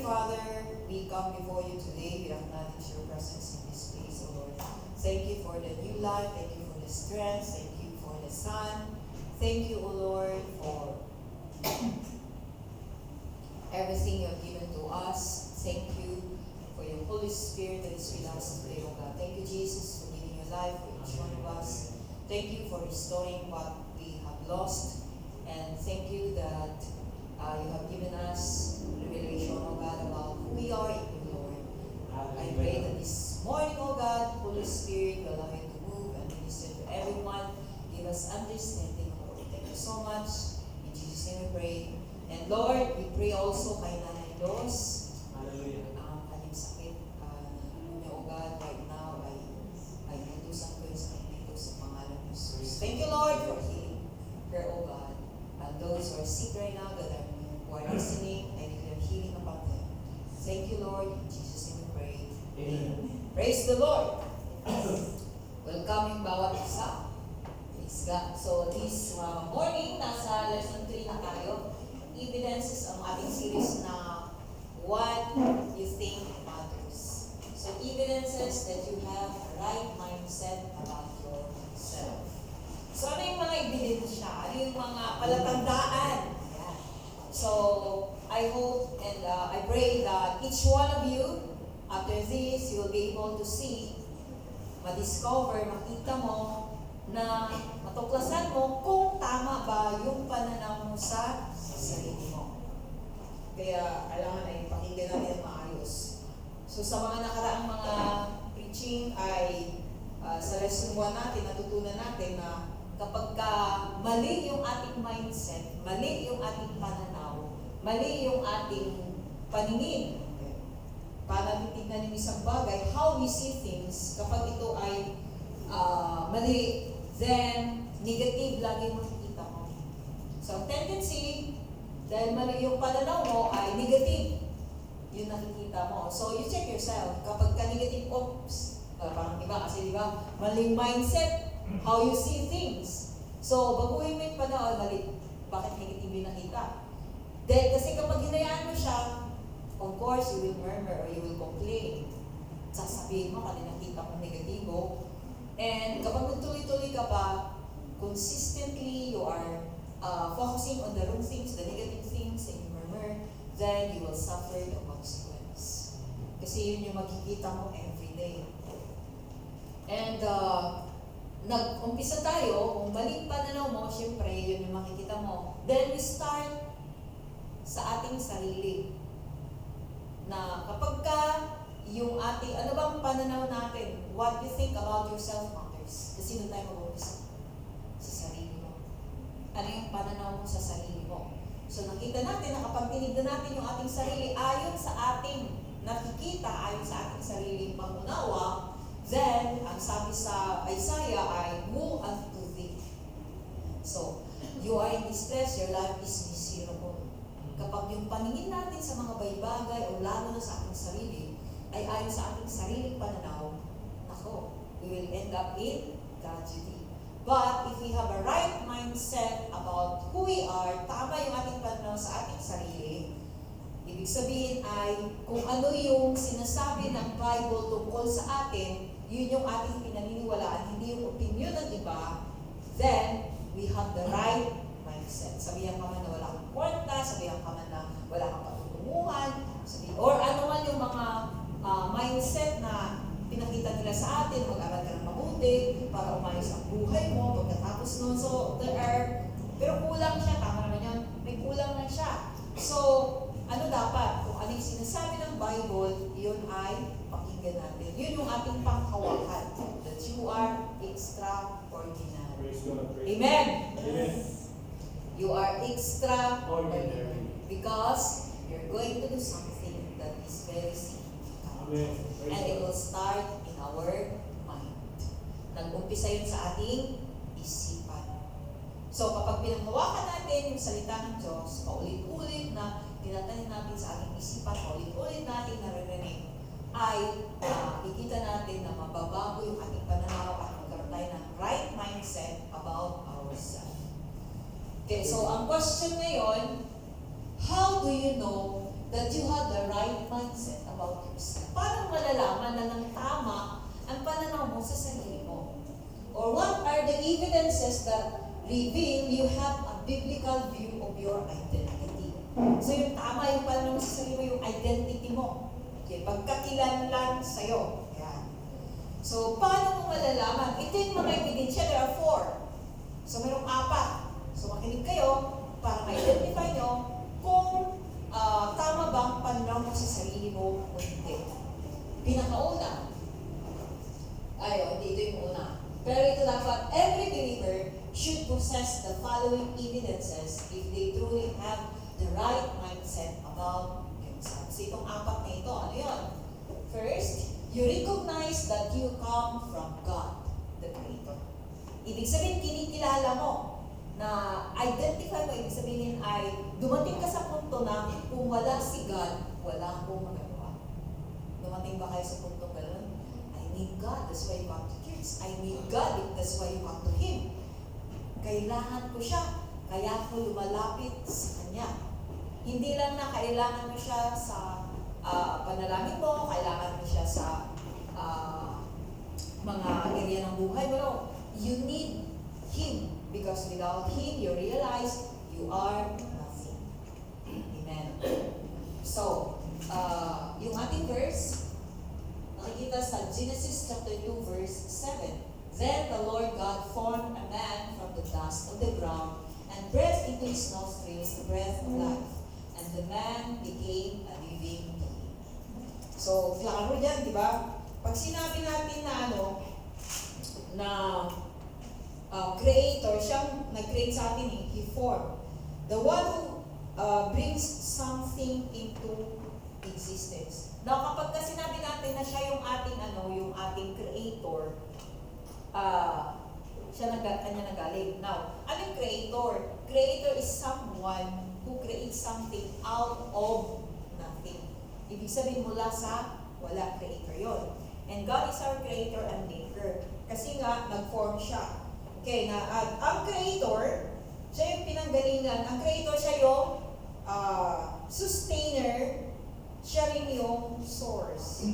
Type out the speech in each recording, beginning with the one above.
Father, we come before you today. We acknowledge your presence in this place, O Lord. Thank you for the new life. Thank you for the strength. Thank you for the sun. Thank you, O Lord, for everything you have given to us. Thank you for your Holy Spirit that is with us today, O God. Thank you, Jesus, for giving your life for each one of us. Thank you for restoring what we have lost. And thank you that you have given us revelation, O God, about who we are in you, Lord. I pray that this morning, O God, Holy Spirit will allow you to move and minister to everyone. Give us understanding, Lord. Thank you so much. In Jesus' name we pray. And Lord, we pray also kay Nanay Dos. Hallelujah. Kanyang sakit niya, O God, right now ay nadusan ko yung sakit nito sa pangalan ng Jesus. Thank you, Lord, for healing her, O God. And those who are sick right now who are listening, I declare healing upon them. Thank you, Lord. In Jesus' name we pray. Amen. Praise the Lord. Welcome yung bawat isa. Praise God. So this morning, nasa lesson 3 na tayo. Evidences ang ating series na what you think matters. So evidences that you have the right mindset about yourself. So ano yung mga ebidensya? Ano yung mga palatandaan? Ayan. So I hope and I pray that each one of you, after this, you will be able to see, ma-discover, makita mo, na matuklasan mo kung tama ba yung pananaw mo sa sarili mo. Kaya kailangan ay pakinggan natin ang maayos. So sa mga nakaraang mga preaching ay sa lesson 1 natin, natutunan natin na kapag mali yung ating mindset, mali yung ating pananaw, mali yung ating paningin, para titignan yung isang bagay, how we see things, kapag ito ay mali, then negative lagi makikita mo. So tendency, dahil mali yung pananaw mo ay negative, yun nakikita mo. So you check yourself, kapag negative, parang iba kasi diba, maling mindset, how you see things. So, baguhin mo yung panahon, mali. Bakit negative yung nakita? Then, kasi kapag hinayaan mo siya, of course, you will murmur or you will complain. Sasabihin mo, kanina nakita kong negatibo. And kapag nagtuloy-tuloy ka pa, consistently, you are focusing on the wrong things, the negative things, and you murmur, then you will suffer the consequence. Kasi yun yung makikita mo every day. And, nag-umpisa tayo, kung maling pananaw mo, syempre, yun yung makikita mo. Then we start sa ating sarili. Na kapag yung ating, ano bang pananaw natin? What you think about yourself matters. Kasi doon tayo mag-umpisa. Sa sarili mo. Ano yung pananaw mo sa sarili mo? So nakita natin na kapag tinignan natin yung ating sarili, ayon sa ating nakikita, ayon sa ating sariling pangunawa, then, ang sabi sa Isaiah ay, woe unto thee. So, you are in distress, your life is miserable. Kapag yung paningin natin sa mga bagay o lalo na sa ating sarili, ay ayon sa ating sariling pananaw, nako, we will end up in tragedy. But, if we have a right mindset about who we are, tama yung ating pananaw sa ating sarili, ibig sabihin ay, kung ano yung sinasabi ng Bible tungkol sa atin, yun yung ating pinaniniwalaan, hindi yung opinion ng iba, then we have the right mindset. Sabihan ka man na wala kang kwarta, sabihan ka man na wala kang patutunguhan, or ano man yung mga mindset na pinakita nila sa atin, mag-aral ka ng mabuti, para umayos ang buhay mo, pagkatapos nun. So, pero kulang siya, tama naman yun, may kulang na siya. So, ano dapat? Kung ano yung sinasabi ng Bible, yun ay pakinggan natin. Yun yung ating panghawakan. That you are extraordinary. Amen? Amen. You are extraordinary. Because you're going to do something that is very significant. Amen. And it will start in our mind. Nag-umpisa yun sa ating isipan. So kapag pinanghawakan natin yung salita ng Diyos, paulit-ulit na tinatanim natin sa ating isipan, paulit-ulit natin naririnig, ay ikita natin na mababago yung ating pananaw at magkaroon tayo ng right mindset about ourselves. Okay, so ang question ngayon, how do you know that you have the right right mindset about yourself? Paano malalaman na ng tama ang pananaw mo sa sarili mo? Or what are the evidences that reveal you have a biblical view of your identity? So yung tama yung pananaw mo sa sarili mo, yung identity mo. Okay, pagkakilanlan sa'yo. Yan. So, paano mo malalaman? Ito yung mga ebidensya. There are 4. So, mayroong 4. So, makinig kayo para ma-identify nyo kung tama bang pananaw mo sa sarili mo o hindi. Pinakauna. Hindi ito yung una. Pero ito dapat, every believer should possess the following evidences if they truly have the right mindset about themselves. So, itong 4 na ito, ano yun? First, you recognize that you come from God, the Creator. Ibig sabihin, kinikilala mo na identify mo, ibig sabihin ay dumating ka sa punto na kung wala si God, wala akong magagawa. Dumating ba kayo sa punto gano'n? I need God, that's why you come to church. I need God, that's why you come to Him. Kailangan ko siya, kaya ako lumalapit sa Kanya. Hindi lang na kailangan mo siya sa panalangin mo, kailangan mo siya sa mga area ng buhay mo. No, you need Him. Because without Him, you realize you are nothing. Amen. So, yung ating verse, nakikita sa Genesis chapter 2, verse 7. Then the Lord God formed a man from the dust of the ground and breathed into his nostrils the breath of life. And the man became a living being. So, klaro yan, di ba? Pag sinabi natin na creator, siyang nag-create sa atin, He formed. The one who brings something into existence. Now, kapag sinabi natin na siya yung ating creator, kanya nagaling. Now, anong creator? Creator is someone who creates something out of nothing. Ibig sabihin mula sa wala, creator yon. And God is our creator and maker. Kasi nga, nag-form siya. Okay, at ang creator, siya yung pinanggalingan. Ang creator, siya yung sustainer, siya rin yung source.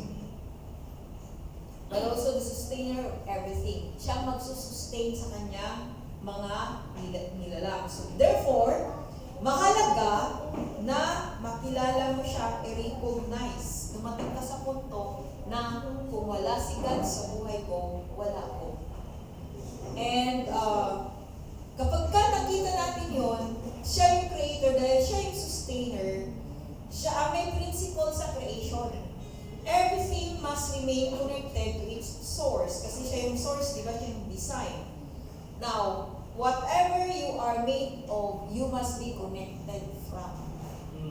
But also the sustainer of everything. Siya ang magsusustain sa kanyang mga nilalang. So, therefore, mahalaga na makilala mo siya, i-recognize. Dumating ka sa punto na kung wala si God sa buhay ko, wala ko. And kapag nakita natin yon, siya yung creator dahil siya yung sustainer, siya ang may principle sa creation. Everything must remain connected to its source. Kasi siya yung source, di ba? Siya yung design. Now, whatever you are made of, you must be connected from.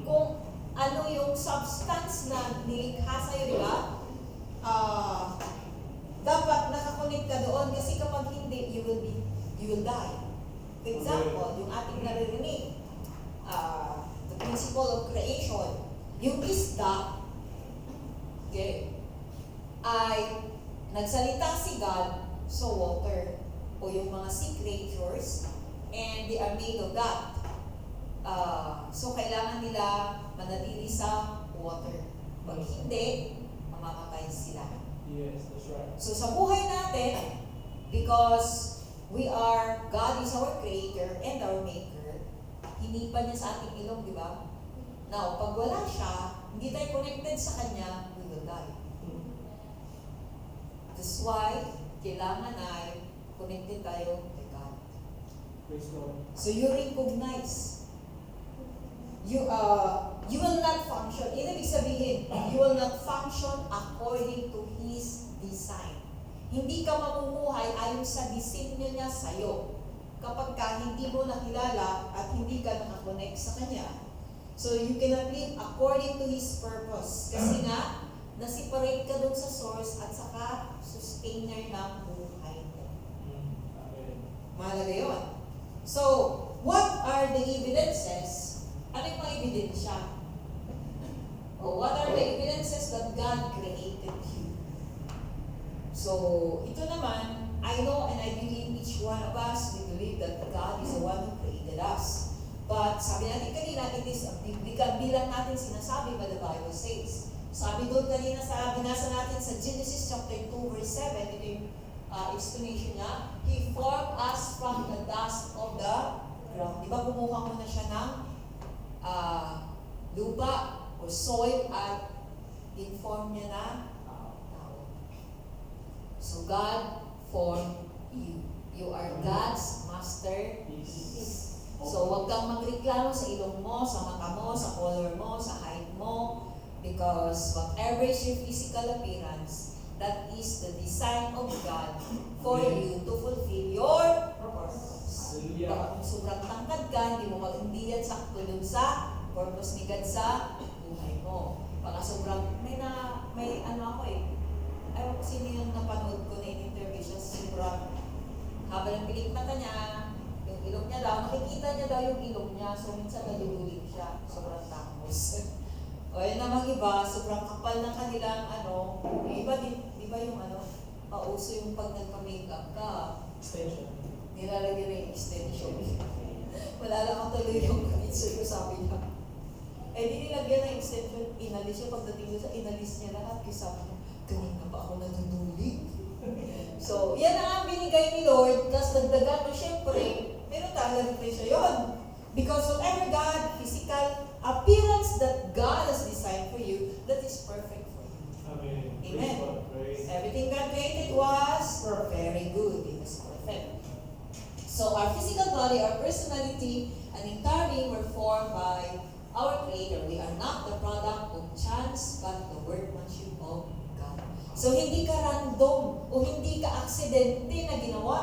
Kung ano yung substance na nilikha sa'yo, di ba? Dapat nakakonect ka doon kasi kapag hindi, you will die. For example, yung ating naririnig, the principle of creation, yung isda, okay, ay nagsalita si God sa water o yung mga sea creatures and they are made of that. So kailangan nila manatili sa water. Pag hindi, mamamatay sila. Yes, that's right. So sa buhay natin, because God is our creator and our maker, hinipan niya sa ating ilong, di ba? Now, pag wala siya, hindi tayo connected sa Kanya, we will die. That's why, kailangan ay connected tayo kay God. Praise God. So you recognize, you will not function. Ibig sabihin, you will not function according to His design. Hindi ka mamumuhay ayon sa disenyo niya sa'yo. Kapag hindi mo nakilala at hindi ka nakakonect sa Kanya, so you cannot live according to His purpose. Kasi nga, na-separate ka dun sa source at saka sustainer ng buhay mo. Amen. Mahalaga yun. So, what are the evidences? Ano yung mga ebidensya? What are the evidences that God created you? So, ito naman, I know and I believe each one of us, we believe that God is the one who created us. But sabi natin kanina, it is a biblical, bilang natin sinasabi, but the Bible says. Sabi doon kanina sa binasa natin sa Genesis chapter 2 verse 7, ito yung explanation niya. He formed us from the dust of the ground. Di ba kumuha mo na siya ng lupa or soil at inform niya na tao. So God formed you. You are God's masterpiece. So huwag kang magreklamo sa ilong mo, sa mata mo, sa color mo, sa height mo, because whatever is your physical appearance, that is the design of God for you to fulfill your purpose. Baka kung sobrang tangkad ka, hindi yan sakto dun sa purpose ni God sa buhay mo. Baka sobrang, may ano ako ewan ko sino yung napanood ko na in-interview siya, sobrang habang pilik mata niya, yung ilong niya daw, nakikita niya daw yung ilong niya, so minsan naduduling siya, sobrang tangos. O yun namang iba, sobrang kapal ng kanilang yung iba di ba yung pauso yung pag nagpa-makeup ka, Extension. nilalagay na yung extension. Wala lang ang tuloy yung answer ko, sabi niya. Di nilagyan ng extension, inalis siya, pagdating sa inalis niya lahat, kasi sabi niya, kanina pa ako naduduling. So, yan ang binigay ni Lord, tapos dagdagan mo, syempre, meron talaga rin siya yun. Because whatever God, physical appearance that God has designed for you, that is perfect for you. Amen. Amen. Praise God. Everything God created was very good. It was perfect. So our physical body, our personality, and entirely were formed by our Creator. We are not the product of chance, but the workmanship of God. So hindi ka random o hindi ka aksidente na ginawa.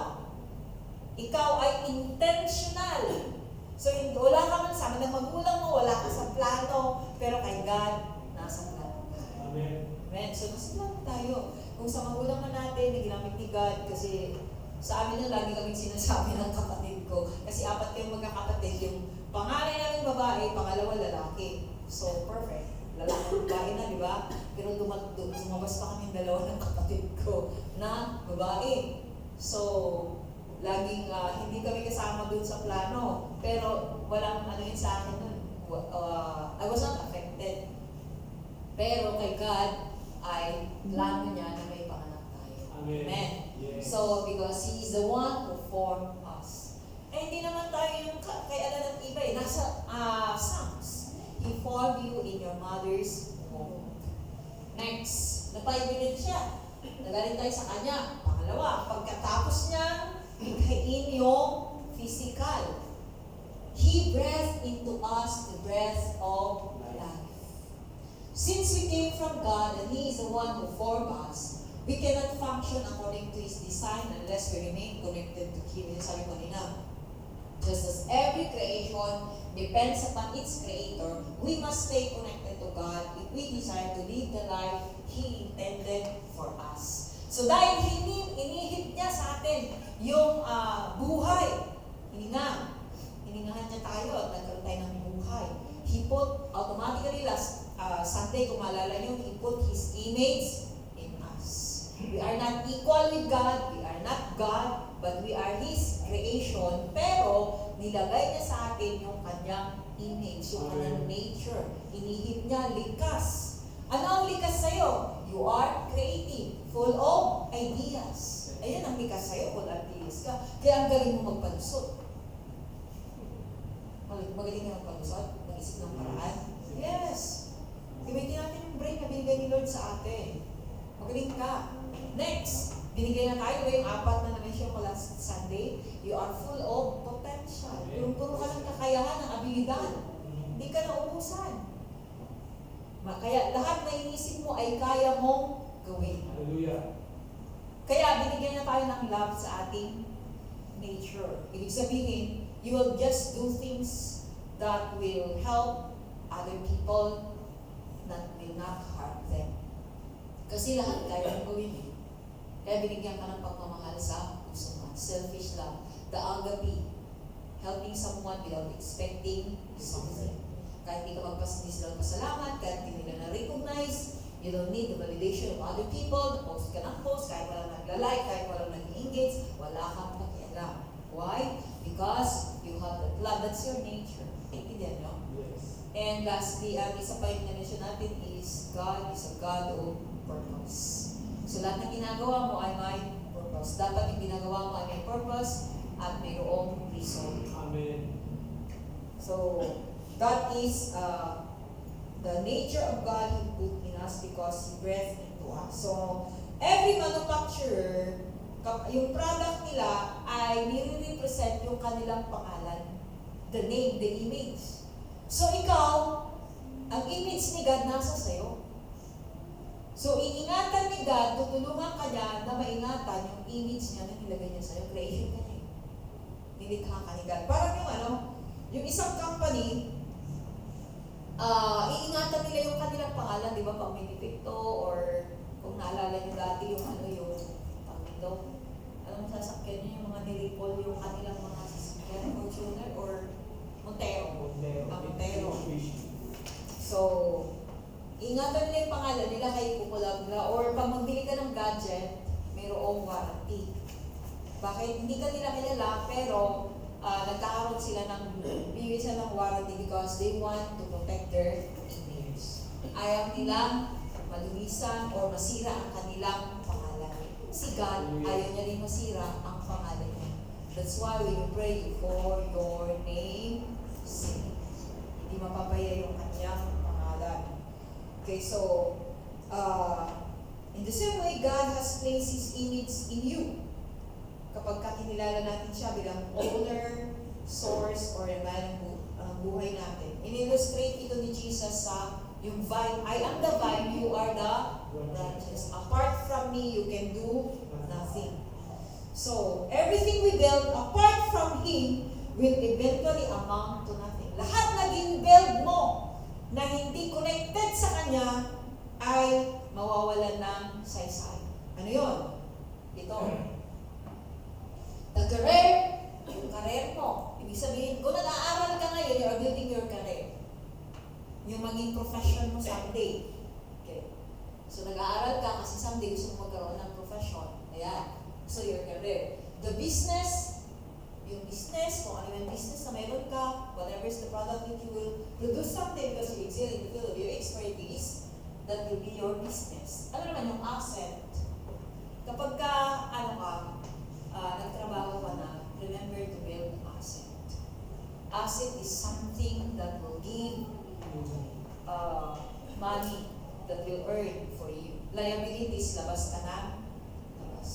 Ikaw ay intentional. So wala ka man sa ng magulang mo, wala ka sa plano, pero kay God, nasa plano ka. Amen. Amen. So nasa plano tayo. Kung sa magulang man natin, na ginamit ni God, kasi sa amin na lagi kaming sinasabi ng kapatid ko, kasi 4 kayong magkakapatid, yung pangalan namin babae, pangalawa lalaki. So perfect. Lalaki babae na, di ba? Pero lumabas pa kami dalawa ng kapatid ko na babae. So, laging hindi kami kasama dun sa plano. Pero walang yun sa akin nun. I was not affected. Pero kay God ay plano niya na may panganak tayo. Amen. Amen. Yes. So, because He is the one who formed us. Hindi naman tayo yung kay Alan at iba nasa Psalms. He formed you in your mother's womb. Next, napaibilid siya. Nagaling tayo sa kanya. Pangalawa, pagkatapos niya, ikhain yung physical. He breathed into us the breath of life. Since we came from God and He is the one who formed us, we cannot function according to His design unless we remain connected to Him. Yung sabi ko nila, just as every creation depends upon its creator, we must stay connected to God if we desire to live the life He intended for us. So dahil inihip niya sa atin yung buhay, hiningahan niya tayo at nagkaroon tayo ng buhay. He put, automatically last Sunday, kung maalala niyo, He put His image in us. We are not equal with God, we are not God, but we are His creation, pero nilagay niya sa atin yung kanyang image, yung kanyang nature. Inihip niya, likas. Ano ang likas sa'yo? You are creative, full of ideas. Ayan ang likas sa'yo, full of ideas ka. Kaya ang galing mo magpalusot. Magaling ka magpalusot? Mag-isip ng paraan? Yes. Gamitin natin yung brain na binigay ni Lord sa atin. Magaling ka. Next, binigay na tayo yung 4 na na-mention ko last Sunday. You are full of potential. Puro ka ng kakayahan, ng abilidad. Hindi ka naubusan. Kaya lahat na inisip mo ay kaya mong gawin. Hallelujah. Kaya binigyan na tayo ng love sa ating nature. Ibig sabihin, you will just do things that will help other people, that will not harm them. Kasi lahat kaya mong gawin eh. Kaya binigyan ka ng pagmamahal sa puso mo. Selfish love. The agape. Helping someone without expecting something. Kahit hindi ka hindi sila pasalamat, kahit hindi nila na-recognize, you don't need the validation of other people, post ka ng post, kahit walang nagla-like, kahit walang nag-engage, wala kang pakialam. Why? Because you have that love. That's your nature. Intindihan nyo? Yes. And lastly, isa pa yung na-mention natin is God is a God of purpose. So lahat ng ginagawa mo ay may purpose. Dapat yung ginagawa mo ay may purpose at mayroong reason. Amen. So that is the nature of God He put in us because He breathed into us. So every manufacturer, yung product nila ay nire-represent yung kanilang pangalan. The name, the image. So ikaw, ang image ni God nasa sayo. So iingatan ni God, tutulungan ka niya na maingatan yung image niya na nilagay niya sa'yo. Creation ka niya. Nilikha ka ni God. Parang yung isang company, iingatan nila yung kanilang pangalan, di ba? Pag may depekto or kung naalala niyo dati yung anong sasakyan niyo, yung mga niripol yung kanilang mga sasakyan, Fortuner or Montero. Montero. So, ingatan nila yung pangalan nila kay kukulag nila or pag magbili ka ng gadget, mayroong warranty. Bakit? Hindi ka nila kilala pero nagkakaroon sila bibigyan sila ng warranty because they want to protect their image. Ayaw nilang malumisan or masira ang kanilang pangalan. Si God, ayaw niya rin masira ang pangalan niya. That's why when you pray for your name, hindi mapapaya yung kanyang pangalan. Okay, so, in the same way, God has placed His image in you. Kapag kinilala natin siya bilang owner, source, or man ng buhay natin. In-illustrate ito ni Jesus sa yung vine. I am the vine, you are the branches. Apart from me, you can do nothing. So, everything we build apart from Him will eventually amount to nothing. Lahat na gin-build mo na hindi connected sa Kanya ay mawawalan ng saysay. Ano yun? Ito. The career, yung career mo. Ibig sabihin, kung nag-aaral ka ngayon, you are building your career. Yung maging profession mo someday. Okay. So, nag-aaral ka kasi someday gusto mo magkaroon ng profession. Ayan. So, your career. The business, yung business, kung ano yung business na mayroon ka, whatever is the product that you will produce someday because you excel in the field of your expertise, that will be your business. Ano naman yung asset? Kapag ka, nagtrabaho ka na, remember to build asset. Asset is something that will give money that will earn for you. Liabilities, labas ka na, labas.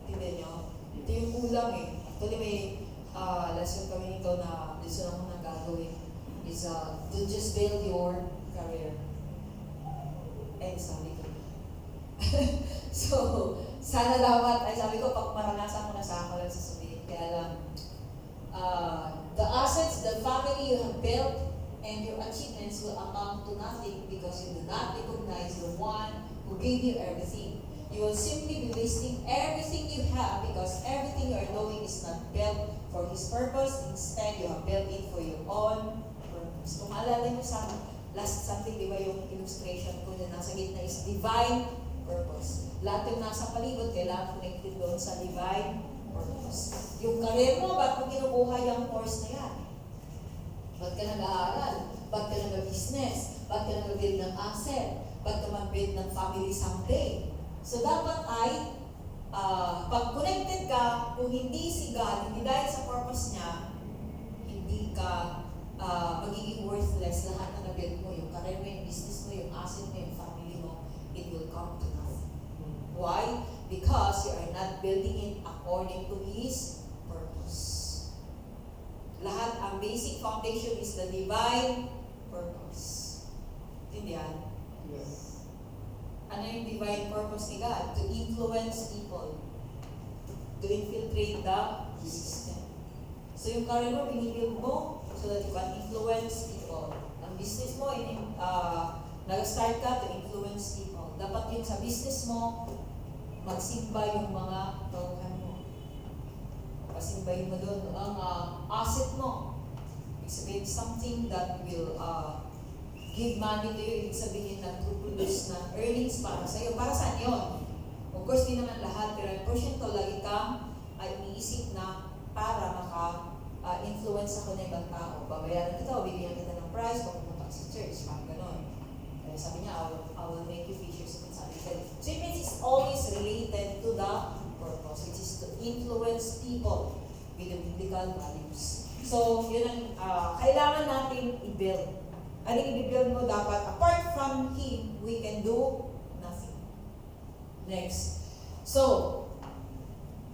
Tignan nyo, ito yung kulang eh. Actually may lesson kami nito na lesson ako na gagawin is to just build your career. And sabi ko. So, sana dapat, sabi ko, pag maranasan ko na sa ako lang sasabihin. Kaya lang, the assets, the family you have built, and your achievements will amount to nothing because you do not recognize the one who gave you everything. You will simply be wasting everything you have because everything you are doing is not built for His purpose. Instead, you have built it for your own purpose. Kung alala niyo sa last something, di ba yung illustration ko na nasa gitna is divine purpose. Lahat yung nasa palibot, kailangan connected doon sa divine purpose. Yung career mo, ba't mo kinukuha yung course na yan? Ba't ka nag-aaral? Ba't ka nag-business? Ba't ka nag-build ng asset? Ba't ka mag-build ng family someday? So dapat ay, pag connected ka, kung hindi si God, hindi dahil sa purpose niya, hindi ka magiging worthless lahat na na-build mo, yung career mo, yung business mo, yung asset mo, yung family mo, it will come to nothing. Why? Because you are not building it according to His purpose. Lahat, ang basic foundation is the divine purpose. Intindihan? Yes. Ano yung divine purpose ni God? To influence people. To infiltrate the system. So yung career mo, binibuild mo so that you can influence people. Ang business mo, nag-start ka to influence people. Dapat yung sa business mo, magsimba yung mga tauhan mo. Pasimbahin mo doon ang asset mo. Ibig sabihin, something that will give money to you. Ibig sabihin na to produce na earnings para sa'yo. Para saan yun? Of course, di naman lahat. Pero yung portion to, lagi kang ay iniisip na para maka-influence ako ng ibang tao. Babayaran kita o bibigyan kita ng price pag pumunta sa church. Mga ganon. sabi niya, I will make you fishers of men. Sabi niya. So it means it's always related to the purpose, which is to influence people with the biblical values. So, yun ang kailangan natin i-build. Ano i-build mo dapat? Apart from Him, we can do nothing. Next. So,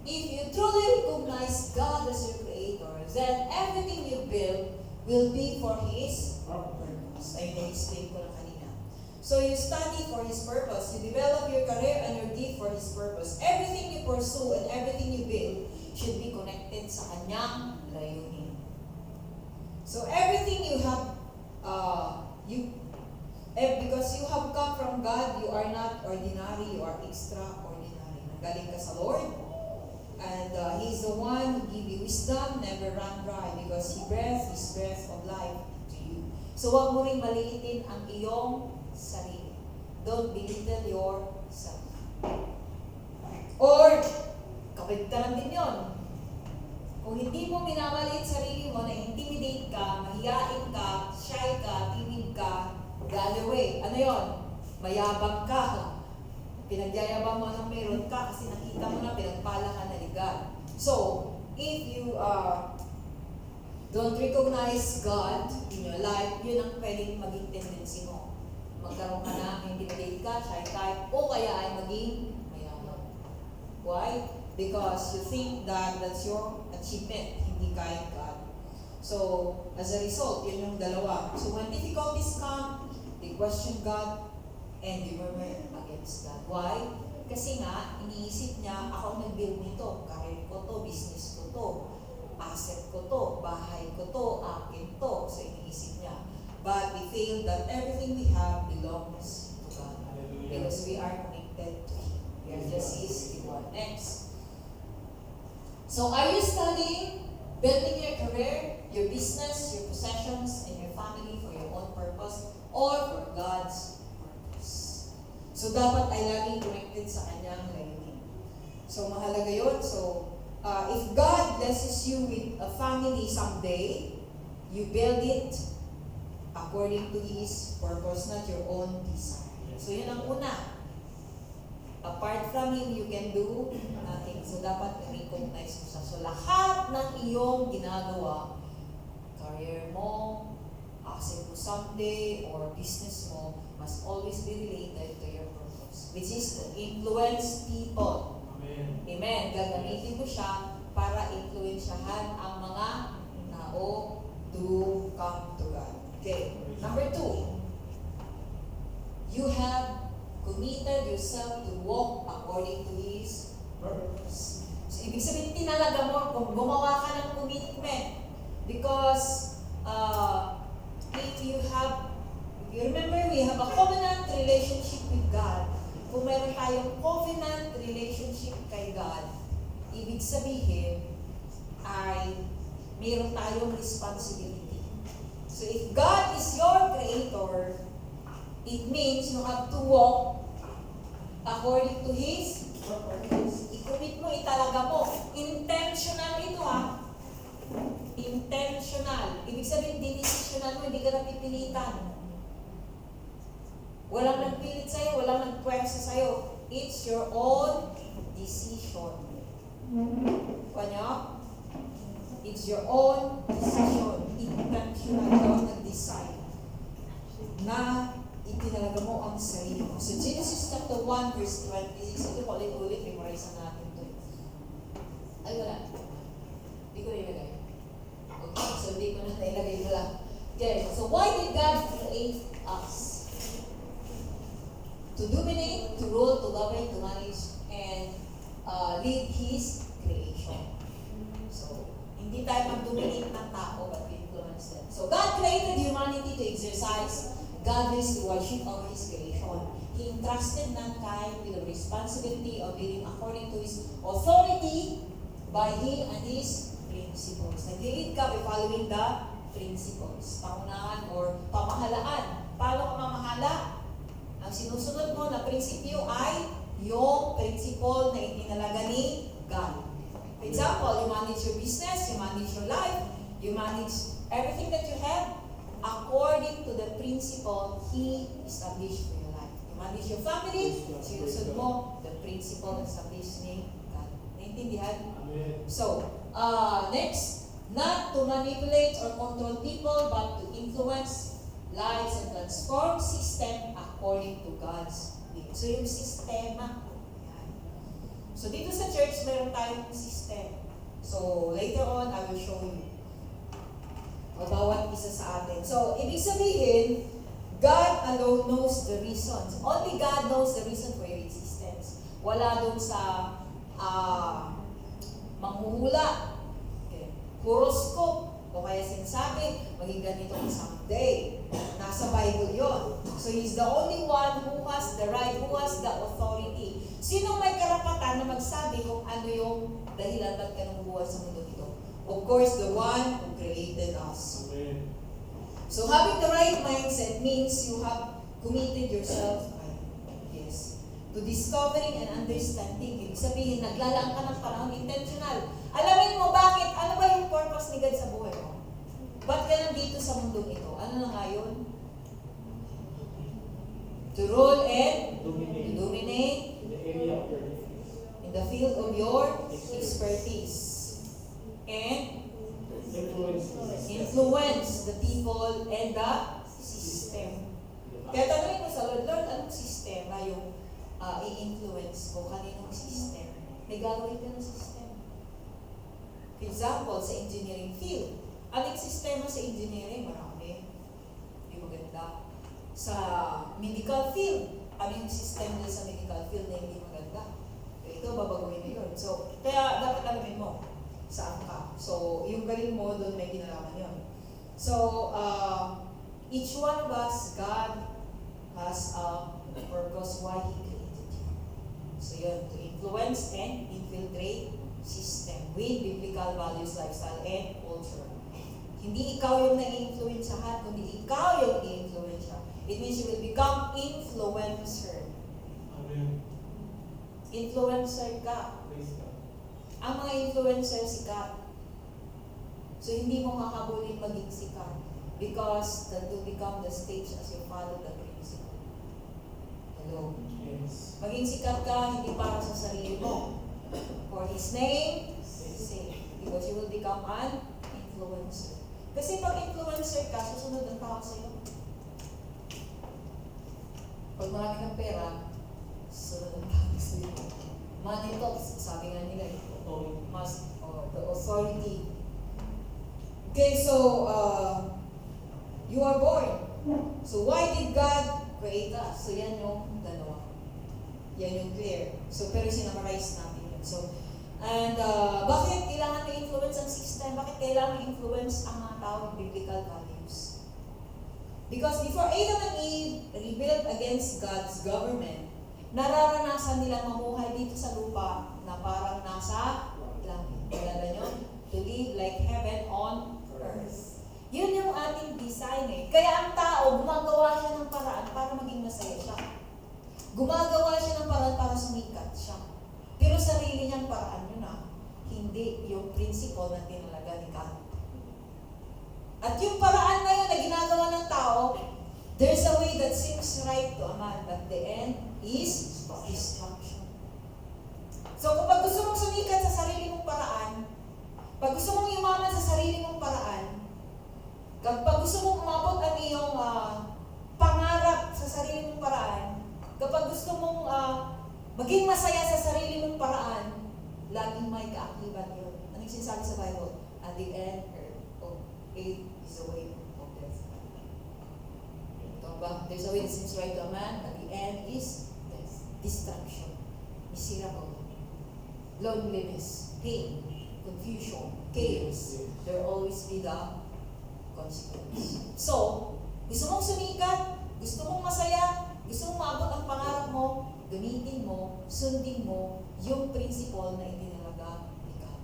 if you truly recognize God as your Creator, then everything you build will be for His purpose. Ay, na-explain ko na kanina. So, you study for His purpose. You develop your career and your gift for His purpose. Everything you pursue and everything you build should be connected sa Kanyang layunin. So, everything you have, because you have come from God, you are not ordinary, you are extraordinary. Nanggaling ka sa Lord, and He's the one who give you wisdom, never run dry, because He breath His breath of life to you. So, huwag mo rin maliitin ang iyong sarili. Don't belittle yourself. Or, kapagdaran din yun. Kung hindi mo minamaliit sarili mo, na-intimidate ka, mahiyain ka, shy ka, timid ka, run away. Ano yun? Mayabang ka. Pinagyayabang mo ng meron ka kasi nakita mo na pinagpala ka na ni God. So, if you don't recognize God in your life, yun ang pwedeng maging tendency mo. Magkaroon ka na, intimidate ka, shy type, o kaya ay maging mayabang. Why? Because you think that that's your achievement, hindi kaya God. So, as a result, yun yung dalawa. So, when difficulties come, they question God and they murmur against God. Why? Kasi nga, iniisip niya, ako ang nag-build nito, career ko to, business ko to, asset ko to, bahay ko to, akin to. So, iniisip niya. But we feel that everything we have belongs to God. Because we are connected to Him. We are just His reward. Next. So, are you studying, building your career, your business, your possessions, and your family for your own purpose or for God's purpose? So, dapat ay laging connected sa Kanyang layunin. So, mahalaga yun. So, if God blesses you with a family someday, you build it according to His purpose, not your own desire. So, yun ang una. Apart from Him, you can do nothing. So, dapat i-recognize mo siya. So, lahat ng iyong ginagawa, career mo, asset mo someday, or business mo, must always be related to your purpose, which is to influence people. Amen. Amen. Gagamitin mo siya para influensyahan ang mga tao to come to God. Okay. Number 2, you have committed yourself to walk according to His purpose. So, ibig sabihin, tinalaga mo kung gumawa ka ng commitment. Because, if you remember, we have a covenant relationship with God. Kung meron tayong covenant relationship kay God, ibig sabihin, ay meron tayong responsibility. So, if God is your creator, it means you have to walk according to His purpose. I-commit mo, italaga mo. Intentional ito ha. Intentional. Ibig sabihin, decisional mo, hindi ka napipilitan. Walang nagpilit sa'yo, walang nagpwersa sa'yo. It's your own decision. Kanya? It's your own decision. Intentional ka nag-decide na itinalaga mo ang sarili mo. So, Genesis chapter 1, verse 26. Ito ulit-ulit, memorize natin ito. Ay, wala. Hindi ko nilagay. Okay, so hindi ko na nilagay mo lang. Okay, so why did God create us? To dominate, to rule, to govern, to manage, and lead His creation. So, hindi tayo mag-dominate ng tao, but we influence them. So, God created humanity to exercise godly stewardship over His creation. He entrusted mankind with the responsibility of living according to His authority by He and His principles. Nag-lead ka by following the principles. Pangunahan or pamahalaan. Paano ka mamahala? Ang sinusunod mo na prinsipyo ay yung principle na itinalaga ni God. For example, you manage your business, you manage your life, you manage everything that you have. according to the principle He established for your life. You manage your family, sinusunod mo the principle established ni God. Naintindihan? Amen. So, next, not to manipulate or control people, but to influence lives and transform system according to God's will. So, yung sistema. Yan. So, dito sa church, meron tayong system. So, later on, I will show you o bawat isa sa atin. So, ibig sabihin, God alone knows the reasons. Only God knows the reason for your existence. Wala doon sa manghuhula, okay, horoscope, o kaya sinasabi, maging ganito ka someday. Nasa Bible yon. So, He's the only one who has the right, who has the authority. Sinong may karapatan na magsabi kung ano yung dahilan ba't ka nabubuhay sa mundo ito? Of course, the one who created us. Amen. So, having the right mindset means you have committed yourself, to discovering and understanding. Ibig sabihin, naglalaan ka ng panahon, intentional. Alamin mo bakit, ano ba yung purpose ni God sa buhay mo? Ba't ka nandito sa mundong ito? Ano na nga yun? To rule and dominate In the area of your influence. in the field of your expertise. And influence the people and the system. Kaya tanongin mo sa Lord, Lord, anong sistema yung i-influence ko? Kaninong system? May gagawin ka ng system. For example, sa engineering field. Anong sistema sa engineering? Marami. Hindi maganda. Sa medical field. Ano yung system din sa medical field na hindi maganda? Ito, babaguhin ni Lord. So, kaya dapat alamin mo saan ka. So, yung galing mo, doon may kinalaman yun. So, each one of us, God has a purpose why He created you. So, yun, to influence and infiltrate system with biblical values, lifestyle, and culture. Hindi ikaw yung na-influensyahan, kundi ikaw yung i-influensya. It means you will become influencer. Amen. Influencer ka. Praise God. Ang mga influencer sikat. So, hindi mo makabulin maging sikat because that will become the stage as you follow the principle. Hello? Yes. Maging sikat ka, hindi para sa sarili mo. For His name, sake. Because you will become an influencer. Kasi pag influencer ka, susunod ang tao sa'yo. Pag marami kang pera, susunod ang tao sa'yo. Money talks, sabi nga nila, must, the authority. Okay, so, you are born. So, why did God create us? So, yan yung dalawa. Yan yung clear. So, pero sinamarize natin yun. So, and bakit kailangan na-influence ang system? Bakit kailangan na-influence ang mga tao ng biblical values? Because before Adam and Eve rebelled against God's government, nararanasan nila mamuhay dito sa lupa na parang nasa langit. Kailangan nyo? To live like heaven on earth. Yun yung ating design eh. Kaya ang tao, gumagawa siya ng paraan para maging masaya siya. Gumagawa siya ng paraan para sumikat siya. Pero sarili niyang paraan yun ah. Hindi yung principle na tinalaga ni God. At yung paraan na yun na ginagawa ng tao, there's a way that seems right to a man, but the end is destruction. So kapag gusto mong sumikat sa sarili mong paraan, pag gusto mong yumaman sa sarili mong paraan, kapag gusto mong umabot ang iyong pangarap sa sarili mong paraan, kapag gusto mong maging masaya sa sarili mong paraan, laging may kaakibat yun. Anong sinasabi sa Bible? At the end of it is the way of death. Ito ba? There's a way that seems right to a man, at the end is death. Destruction. Miserable. Loneliness. Pain. Confusion. Chaos. There will always be the consequence. So, gusto mong sumikat, gusto mong masaya, gusto mong maabot ang pangarap mo, gamitin mo, sundin mo yung principle na itinalaga ni God.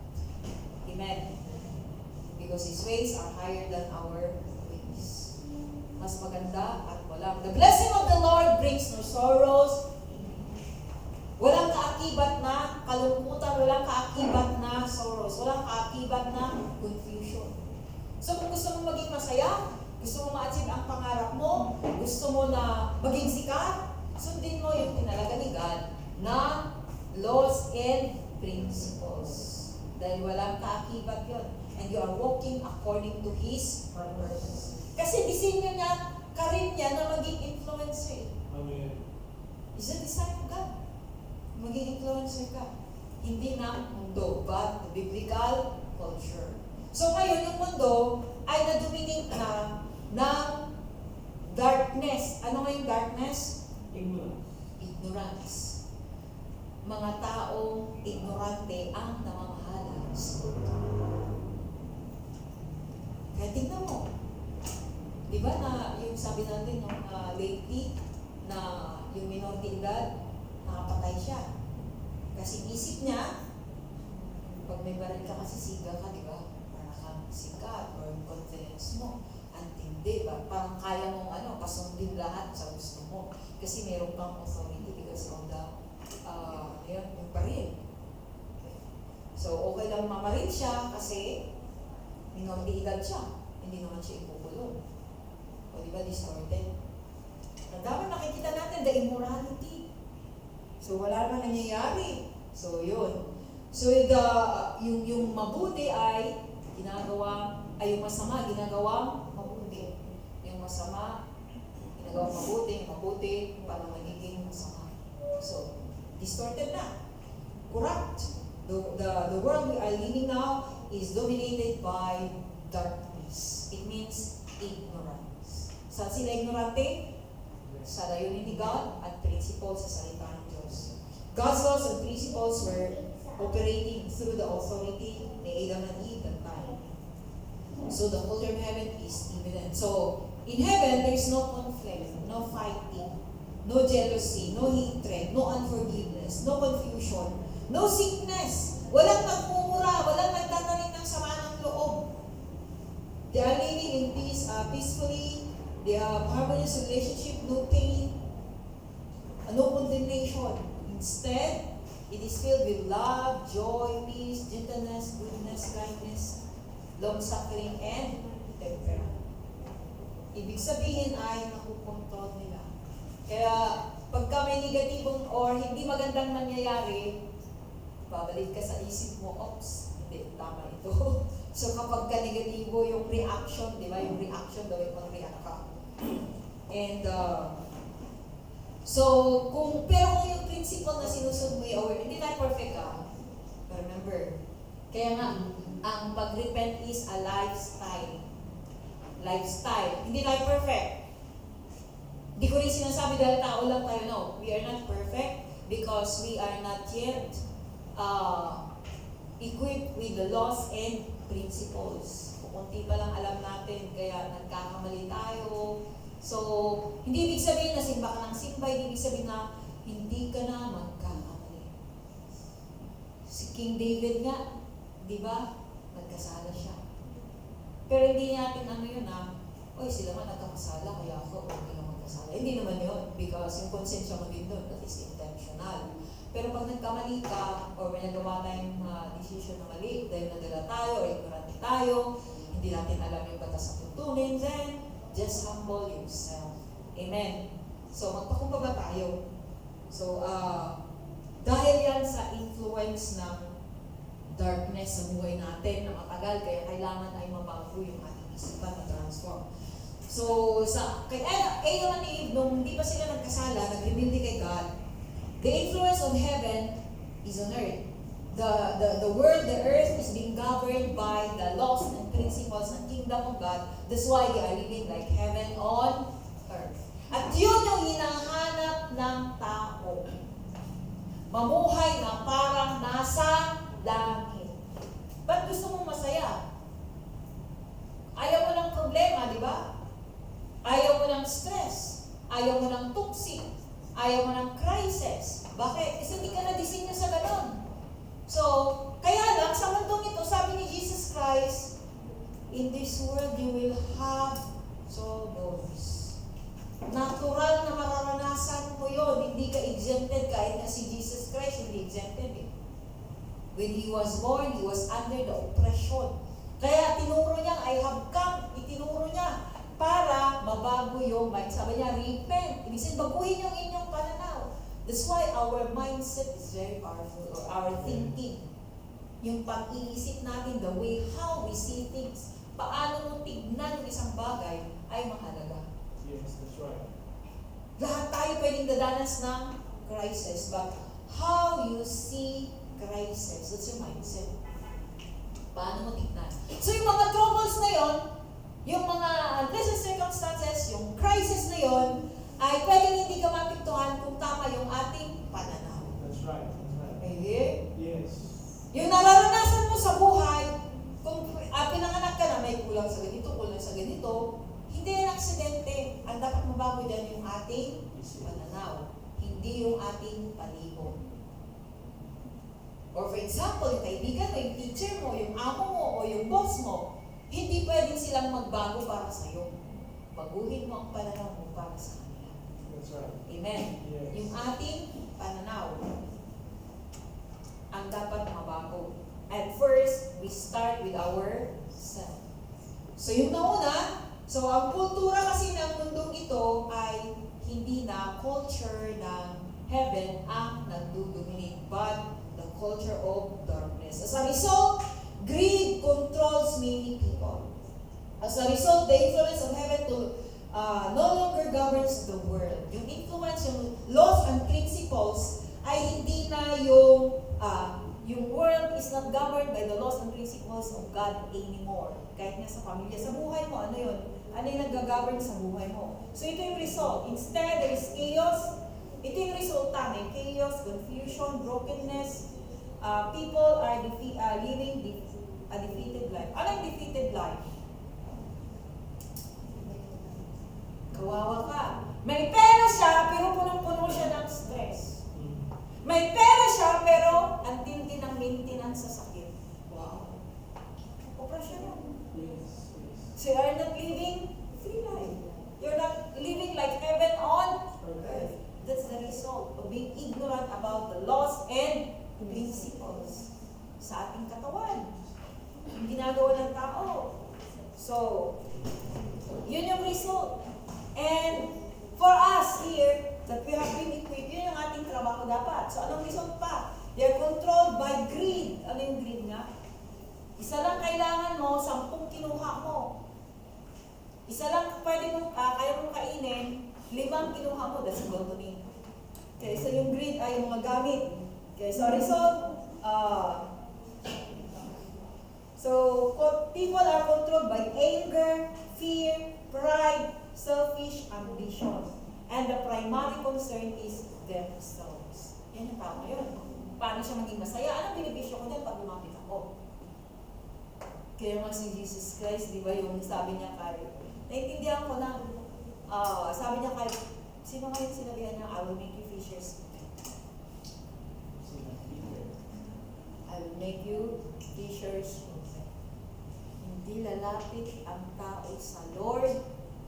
Amen. Because His ways are higher than our ways. Mas maganda at walang. The blessing of the Lord brings no sorrows. Walang kaakibat na kalungkutan, walang kaakibat na sorrows, walang kaakibat na confusion. So kung gusto mong maging masaya, Gusto mo ma-achieve ang pangarap mo? Gusto mo na maging sikat? Sundin mo yung tinalaga ni God na laws and principles. Dahil walang kaakibat yun. And you are walking according to His purpose. Kasi disenyo niya, karin niya na maging influencer. Amen. Is a design of God. Maging influencer ka. Hindi ng mundo, but the biblical culture. So ngayon, yung mundo ay na-dominate na ng darkness. Ano nga yung darkness? Ignorance. Ignorance. Mga taong ignorante ang namamahala sa mundo. Kaya tingnan mo. Di ba na yung sabi natin nung lately na yung minor de edad, nakapatay siya. Kasi isip niya, pag may baril ka kasi siga ka, di ba? Para kang sikat or yung confidence mo. Antindi ba? Parang kaya mong pasundin lahat sa gusto mo. Kasi meron kang authority because of the, yung baril. Okay. So, okay lang mamaril siya kasi minor de edad siya. Hindi naman siya ipukulong. O di ba, distorted? Ang dami makikita natin, the immorality. So, wala naman nangyayari. So, yun. So, yung mabuti ay yung masama, ginagawang mabuti. Yung masama, ginagawang mabuti, mabuti, para magiging masama. So, distorted na. Corrupt. The world we are living now is dominated by darkness. It means ignorance. Saan sila ignorante? Sa layunin ni God at principles sa salita ng Diyos. God's laws and principles were operating through the authority ni Adam and Eve that time. So the culture of heaven is evident. So in heaven, there is no conflict, no fighting, no jealousy, no hatred, no unforgiveness, no confusion, no sickness. Walang nagmumura, walang nagtatanim ng sama ng loob. They are living in peace, peacefully. They have harmonious relationship, no pain, no condemnation. Instead, it is filled with love, joy, peace, gentleness, goodness, kindness, long-suffering, and temperance. Ibig sabihin ay nakukontrol nila. Kaya pagka may negatibong or hindi magandang nangyayari, babalik ka sa isip mo, oops, hindi, tama ito. So kapag ka negatibo yung reaction, di ba? Yung reaction daw yung mag-react ka. And pero kung yung principle na sinusunod mo yung hindi tayo perfect But remember, kaya nga, ang pag-repent is a lifestyle. Lifestyle. Hindi tayo perfect. Hindi ko rin sinasabi dahil tao lang tayo. No, we are not perfect because we are not yet equipped with the laws and principles. Kunti pa lang alam natin, kaya nagkakamali tayo. So, hindi ibig sabihin na simba ka ng simba, hindi ibig sabihin na hindi ka na magkakamali. Si King David nga, di ba? Nagkasala siya. Pero hindi natin yun sila nga nagkakasala, kaya ako okay lang magkasala. Hindi naman yun, because yung konsensya mo din doon, that is intentional. Pero pag nagkamali ka, or may nagawa tayong decision na mali, dahil nadala tayo, or ignorante tayo, hindi natin alam yung batas sa tuntunin, then just humble yourself. Amen. So, magpakumbaba tayo. So, dahil yan sa influence ng darkness sa buhay natin na matagal, kaya kailangan ay mabago yung ating isipan na transform. So, kay Adam and Eve, nung hindi pa sila nagkasala, nag-rebelde kay God, the influence of heaven is on earth. The world, the earth is being governed by the laws and principles ng kingdom of God. That's why they are living like heaven on earth. At yun yung hinahanap ng tao. Mamuhay na parang nasa langit. Ba't gusto mong masaya? Ayaw mo ng problema, di ba? Ayaw mo ng stress. Ayaw mo ng toxic. Ayaw mo ng crisis. Bakit? Kasi hindi ka na-disenyo sa ganon. So, kaya lang, sa mundong ito, sabi ni Jesus Christ, in this world you will have troubles. Natural na mararanasan mo yun. Hindi ka exempted kahit na si Jesus Christ, hindi exempted eh. When He was born, He was under the oppression. Kaya tinuro niya, I have come, itinuro niya para mabago yung mind. Sabi niya, repent. Ibig sabihin, baguhin yung inyong pananaw. That's why our mindset is very powerful, or our thinking. Yung pag-iisip natin, the way how we see things, paano mo tignan yung isang bagay ay mahalaga. Yes, that's right. Lahat tayo pwedeng dadanas ng crisis, but how you see crisis, that's your mindset. Paano mo tignan? So yung mga troubles na yon, yung mga unpleasant circumstances, yung crisis na yon, ay pwedeng hindi ka mapiktuhan kung tama yung ating pananaw. That's right. That's right. Okay? Yes. Yung nararanasan mo sa buhay, kung pinanganak ka na may kulang sa ganito, hindi yan aksidente. Ang dapat mabago dyan yung ating pananaw, hindi yung ating palibot. Or for example, yung kaibigan mo, yung teacher mo, yung amo mo, o yung boss mo, hindi pwedeng silang magbago para sa'yo. Baguhin mo ang pananaw mo para sa kanila. That's right. Amen. Yes. Yung ating pananaw ang dapat mabago. At first, we start with ourselves. So yung nauna, so ang kultura kasi ng mundong ito ay hindi na culture ng heaven ang nagdodominate, but the culture of darkness. As a result, greed controls many people. As a result, the influence of heaven no longer governs the world. Yung influence, yung laws and principles ay hindi na yung world is not governed by the laws and principles of God anymore. Kahit nga sa pamilya, sa buhay mo, ano yun? Ano yung nag-govern sa buhay mo? So ito yung result. Instead, there is chaos. Ito yung resulta. May chaos, confusion, brokenness. People are living a defeated life. Ano yung defeated life? Kawawa ka. May pera siya, pero punong-puno siya ng stress. May pera siya, pero ang tindi ng maintenance sa sakit. Wow. Operasyon yun. Yes. Yes. So you are not living free life. You're not living like heaven on earth. That's the result of being ignorant about the laws and principles sa ating katawan. Yung ginagawa ng tao. So, yun yung result. And for us here, that we have been equipped, yun yung ating trabaho dapat. So, anong result pa? They're controlled by greed. Ano yung greed nga? Isa lang kailangan mo, 10 kinuha mo. Isa lang pwede mo, kaya mong kainin, 5 kinuha mo, that's gluttony. Okay, so yung greed ay yung mga gamit. Okay, so result, people are controlled by anger, fear, pride, selfish ambition. And the primary concern is themselves. Yan yung tama yun. Paano siya maging masaya? Anong benepisyo ko dyan pag lumapit ako? Kaya nga si Jesus Christ, di ba yung sabi niya kay, naintindihan ko na, sabi niya kay, sino ngayon sinabihan niya, I will make you fishers. I will make you fishers. Hindi lalapit ang tao sa Lord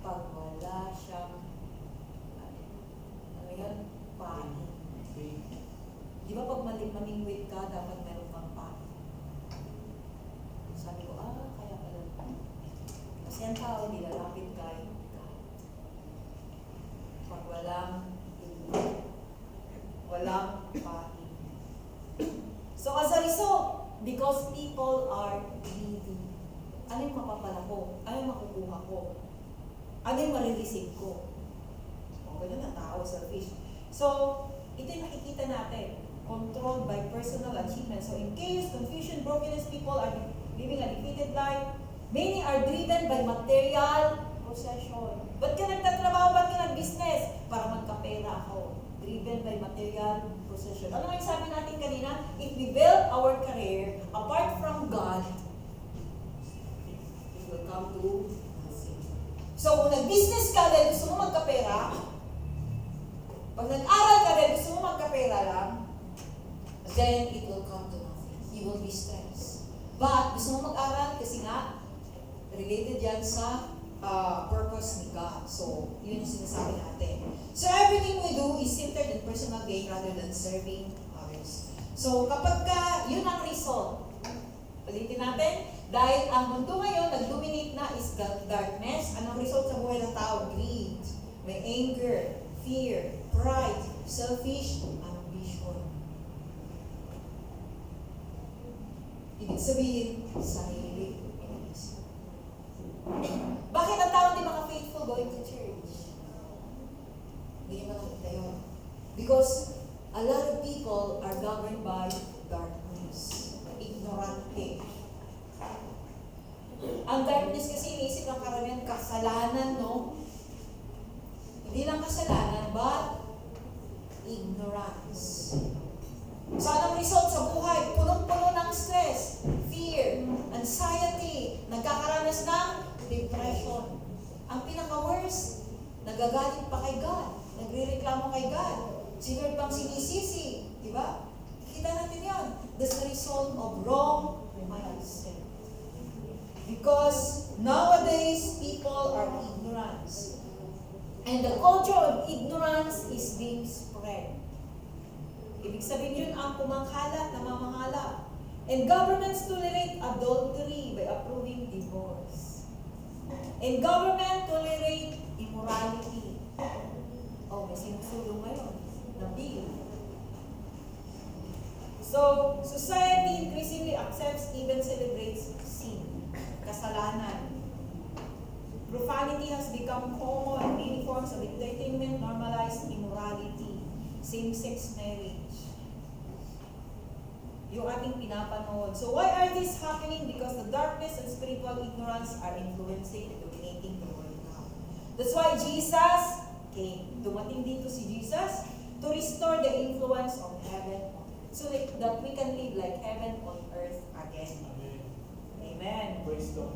pag wala siyang pain. Di ba pag mamingwit ka, dapat meron kang pain? Sabi ko, kaya pala. Kasi ang tao, hindi lalapit kay God. Pag walang pain. So as a result, because people are greedy, ano yung mapapala ko? Ano yung makukuha ko? Ano yung marireceive ko? Ganun ang tao, selfish. So, ito yung nakikita natin. Controlled by personal achievement. So, in chaos, confusion, brokenness, people are living a defeated life. Many are driven by material possession. Ba't ka nagtatrabaho? Ba't ka nag-business? Para magkapera ako. Driven by material possession. Ano nga yung sabi natin kanina? If we build our career apart from God, it will come to nothing. So, kung nag-business ka dahil gusto mo magkapera, pag nag-aral ka rin, gusto mo magkapera lang, then it will come to nothing. You will be stressed. But, gusto mo mag-aral kasi nga, related yan sa purpose ni God. So, yun yung sinasabi natin. So, everything we do is centered in personal gain rather than serving others. So, kapag yun ang result, ulitin natin, Dahil ang mundo ngayon, nag-dominate na is darkness. Anong result sa buhay ng tao? Greed. May anger, fear, pride, selfish, ambition. Ibig sabihin, sarili. Bakit ang tao di mga faithful going to church? Hindi mo nakita yun. Because a lot of people are governed by darkness. Ignorante. Ang darkness kasi iniisip ng karamihan kasalanan, no? Hindi lang kasalanan, but ignorance. So, anong result sa buhay? Punong-puno ng stress, fear, anxiety, nagkakaranas ng depression. Ang pinaka-worst, nagagalit pa kay God, nagre-reklamo kay God, si Lord pang sinisisi, di ba? Kita natin yan. That's the result of wrong mindset. Because nowadays, people are ignorant. And the culture of ignorance is being spread. Ibig sabihin yun ang kumangkalat, namamahala. And governments tolerate adultery by approving divorce. And government tolerate immorality. Oh, may sinusulong ngayon na bill. So, society increasingly accepts, even celebrates sin. Kasalanan. Profanity has become common. Many forms of entertainment normalize immorality. Same-sex marriage. Yung ating pinapanood. So why are these happening? Because the darkness and spiritual ignorance are influencing and dominating the world now. That's why Jesus came. Dumating dito si Jesus to restore the influence of heaven so that we can live like heaven on earth again. Amen. Praise God.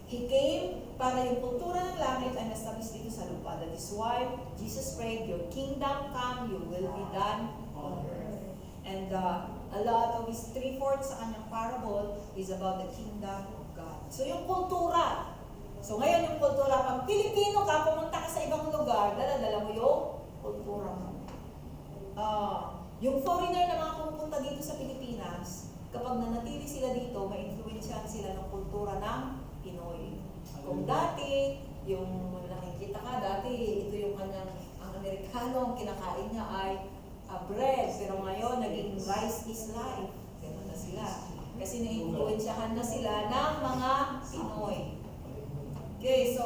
He came para yung kultura ng langit ay nastamis dito sa lupa. That is why Jesus prayed, your kingdom come, your will be done on earth. And a lot of his 3/4 sa kanyang parable is about the kingdom of God. So yung kultura. So ngayon yung kultura, pag Pilipino ka, pumunta ka sa ibang lugar, dala-dala mo yung kultura mo. Yung foreigner na mga pumunta dito sa Pilipinas, kapag nanatili sila dito, ma-influensyahan sila ng kultura ng Pinoy. Kung dati, yung nakikita ka, dati ito yung kanyang, ang Amerikano, ang kinakain niya ay bread. Pero ngayon, naging rice is life. Ganun na sila. Kasi na-influensyahan na sila ng mga Pinoy. Okay, so,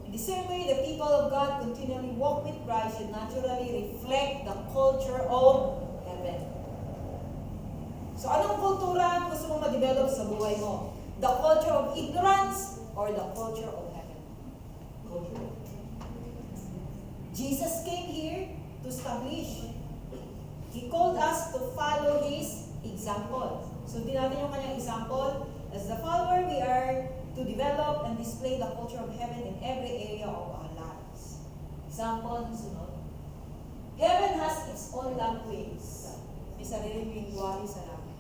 in the same way, the people of God continually walk with Christ should naturally reflect the culture of heaven. So, anong kultura gusto mo ma-develop sa buhay mo? The culture of ignorance or the culture of heaven? Culture. Jesus came here to establish. He called us to follow His example. So, di natin yung kanyang example. As the follower, we are to develop and display the culture of heaven in every area of our lives. Example, sunod. Heaven has its own language. May sariling lingwahe sa langit.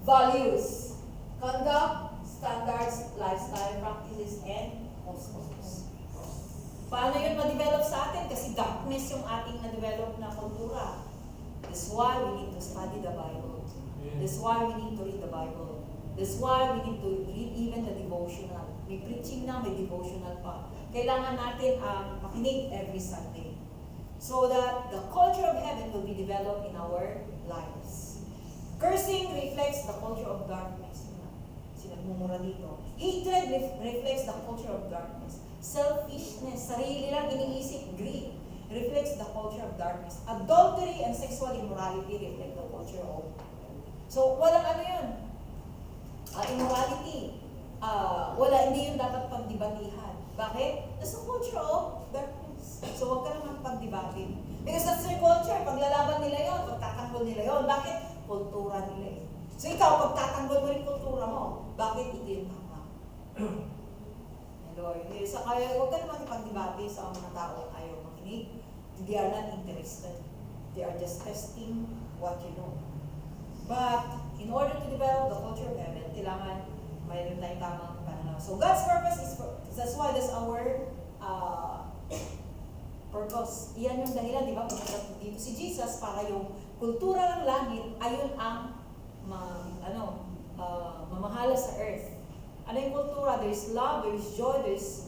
Values, conduct, standards, lifestyle, practices, and customs. Paano yun ma-develop sa atin? Kasi darkness yung ating na-develop na kultura. That's why we need to study the Bible. That's why we need to read the Bible. That's why we need to read even the devotional. May preaching na, may devotional pa. Kailangan natin makinig every Sunday. So that the culture of heaven will be developed in our lives. Cursing reflects the culture of darkness. Sinagmumura dito. Hatred reflects the culture of darkness. Selfishness, sarili lang iniisip, greed, reflects the culture of darkness. Adultery and sexual immorality reflect the culture of heaven. So, walang ano yun? Immorality. Hindi yun dapat pagdibatihan. Bakit? That's the culture of darkness. So, huwag ka naman pagdibatin. Because that's their culture. Paglalaban nila yun, pagtatanggol nila yun. Bakit? Kultura nila eh. So, ikaw, pagtatanggol mo rin kultura mo, bakit ito yung tama? Lord. So, kaya huwag ka naman ipagdibati sa mga tao na ayaw makinig. They are not interested. They are just testing what you know. But, in order to develop the culture of heaven, kailangan mayroon tayong tamang pananaw. So, God's purpose is, that's why that's our purpose. Iyan yung dahilan, di ba? Pagkat dito si Jesus, para yung kultura ng langit, ayun ang mamahala sa earth. Ano yung kultura? There's love, there's joy, there's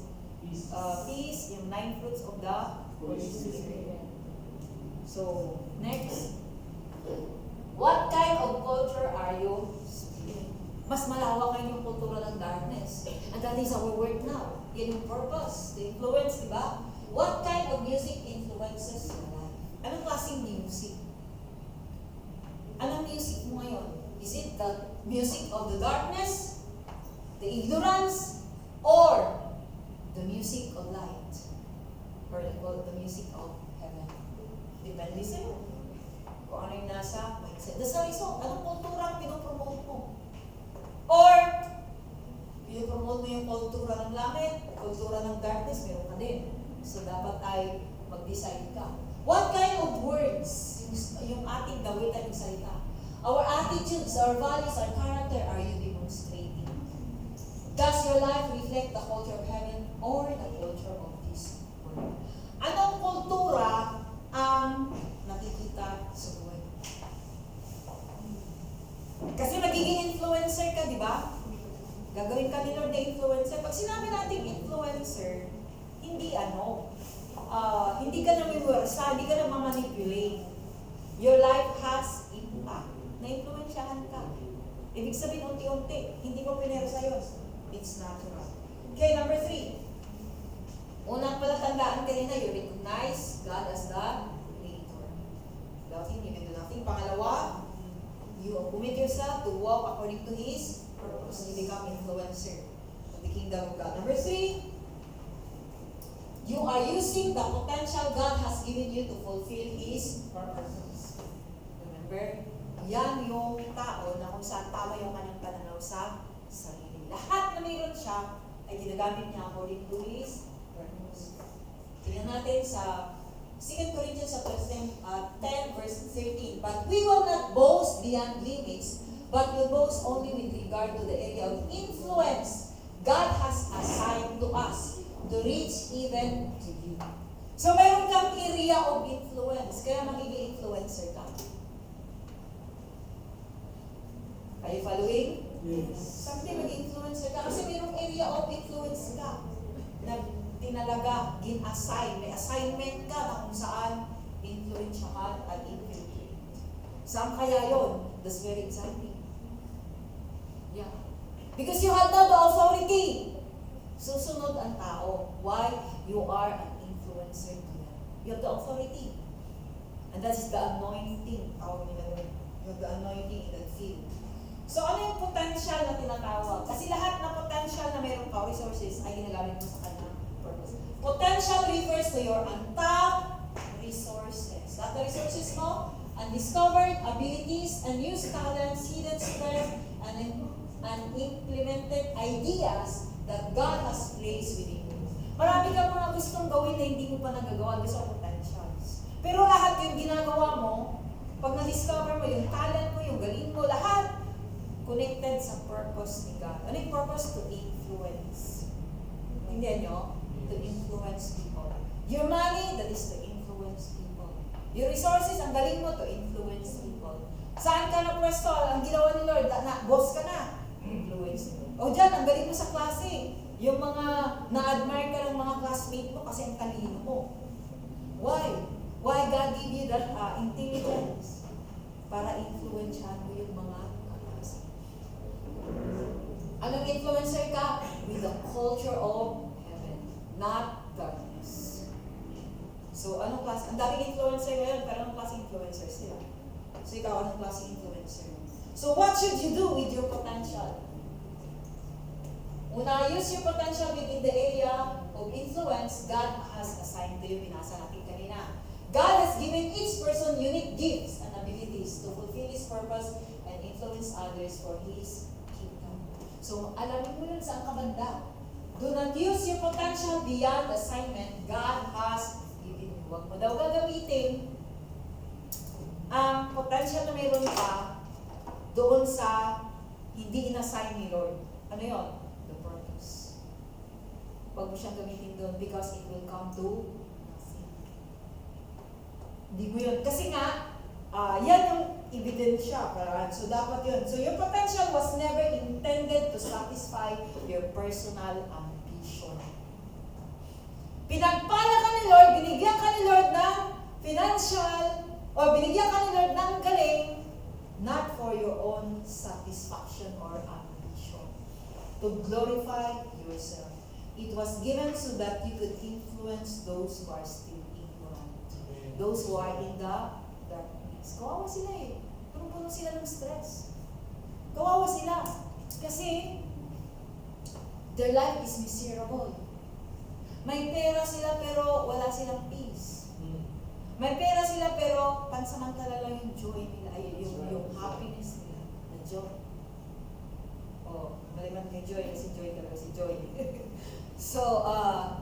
Peace. peace, yung 9 fruits of the Holy Spirit. So, next. What kind of culture are you speaking? Mas malawak kayo yung kultura ng darkness. And that is our work now. Yan yung purpose, the influence, di ba? What kind of music influences your life? Anong klaseng music? Anong music mo ngayon? Is it the music of the darkness, the ignorance, or the music of light? Or the music of heaven? Depende sa'yo. Kung ano yung nasa mindset. So, anong kultura ang pinopromote mo? Or, pinopromote mo yung kultura ng langit, kultura ng darkness, meron ka din. So, dapat ay mag-decide ka. What kind of words yung ating gawin at yung salita? Our attitudes, our values, our character, are you demonstrating? Does your life reflect the culture of heaven or the culture of this world? Anong kultura ang nakikita sa buhay? Kasi magiging influencer ka, di ba? Gagawin ka ni Lord na influencer. Pag sinabi natin influencer, hindi hindi ka na miwersa, hindi ka na mamanipulate. Your life has impact. Na-influensyahan ka. Ibig sabihin, unti-unti, hindi mo pinersa yun. It's natural. Okay, number 3. Unang palatandaan kanina, you recognize God as the Creator. Without Him, you can do nothing. Pangalawa, you commit yourself to walk according to His purpose. You become influencer of the kingdom of God. Number 3, you are using the potential God has given you to fulfill His purposes. Remember, yan yung tao na kung saan tama yung kanyang pananaw sa sarili. Lahat na mayroon siya ay ginagamit niya according to His purpose. Tingnan natin sa 2 Corinthians 10 verse 13. But we will not boast beyond limits, but will boast only with regard to the area of influence God has assigned to us to reach even to you. So mayroon kang area of influence, kaya magiging influencer ka. Are you following? Yes. Something mag-influencer ka kasi mayroong area of influence ka na tinalaga, gin-assign. May assignment ka na kung saan influensyahan at infiltrate. Saan kaya yun? That's very exciting. Yeah. Because you have now the authority. Susunod ang tao. Why? You are an influencer to them. You have the authority. And that is the anointing. Tawag nila yun. You have the anointing in that field. So, ano yung potential na tinatawag? Kasi lahat na potential na mayroon ka, resources, ay ginagamit mo sa kanyang purpose. Potential refers to your untapped resources. Lahat na resources mo, undiscovered abilities, unused talents, hidden strength, and unimplemented ideas that God has placed within you. Marami kang mga gustong gawin na hindi mo pa nagagawa kasi sa potentials. Pero lahat yung ginagawa mo, pag na-discover mo yung talent mo, yung galing mo, lahat connected sa purpose ni God. Ano yung purpose? To influence. Hindi nyo? To influence people. Your money, that is to influence people. Your resources, ang galing mo, to influence people. Saan ka na pwesto? Ang ginawa ni Lord, boss ka na. Influence mo. O dyan, ang galing mo sa klase. Yung mga na-admire ka ng mga classmate mo kasi ang talino mo. Why? Why God gave you that intelligence? Para influensyahan mo yung mga kaklase. Anong influencer ka? With the culture of heaven, not darkness. So, anong klase? Ang daming influencer ngayon, pero anong klase influencer sila? So, ikaw, anong klase influencer? So, what should you do with your potential? Una, use your potential within the area of influence God has assigned to you. Binasa natin kanina. God has given each person unique gifts and abilities to fulfill His purpose and influence others for His kingdom. So, alamin mo yun saan ka banda. Do not use your potential beyond the assignment God has given you. Huwag mo daw gagamitin ang potential na mayroon ka doon sa hindi inassign ni Lord. Ano yun? The purpose. Huwag mo siyang gamitin doon because it will come to nothing. Hindi mo yun. Kasi nga, yan yung ebidensya. Parang. So, dapat yun. So, your potential was never intended to satisfy your personal ambition. Pinagpala ka ni Lord, binigyan ka ni Lord ng financial, o binigyan ka ni Lord ng galing, not for your own satisfaction or ambition. To glorify yourself. It was given so that you could influence those who are still ignorant. Those who are in the darkness. Kawawa sila eh. Puno-puno sila ng stress. Kawawa sila. Kasi, their life is miserable. May pera sila pero wala silang peace. May pera sila pero pansamantala lang yung joy nila, yung happiness nila, na joy. Oh, maliban kay Joy, si Joy talaga si Joy. So,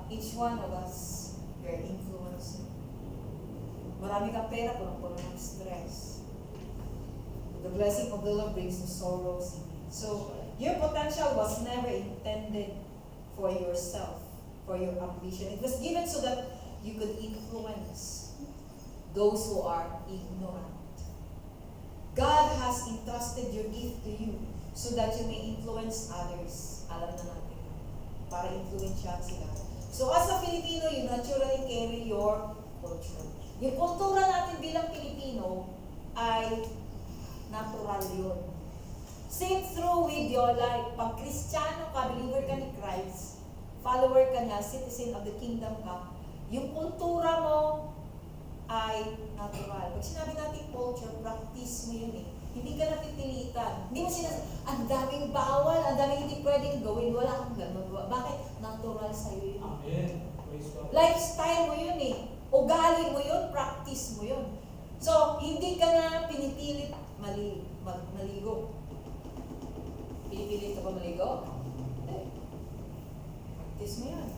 each one of us, we are influencing. Marami kang pera, puno ng stress. The blessing of the Lord brings the sorrows. So, your potential was never intended for yourself, for your ambition. It was given so that you could influence those who are ignorant. God has entrusted your gift to you so that you may influence others. Alam na natin. Para influensyahan sila. So as a Filipino, you naturally carry your culture. Yung kultura natin bilang Pilipino ay natural yun. Same through with your life. Pag Kristiyano ka, believer ka ni Christ, follower ka niya, citizen of the kingdom ka, yung kultura mo ay natural. Pag sinabi natin culture, practice mo yun eh. Hindi ka napipilitan. Hindi mo ang daming bawal, ang daming hindi pwedeng gawin. Wala kang ganun. Bakit? Natural sa'yo yun. Amen. Praise God. Lifestyle mo yun eh. Ugali mo yun, practice mo yun. So, hindi ka na pinipilit maligo. Pinipilit ka ba maligo? Hindi. Practice mo yan.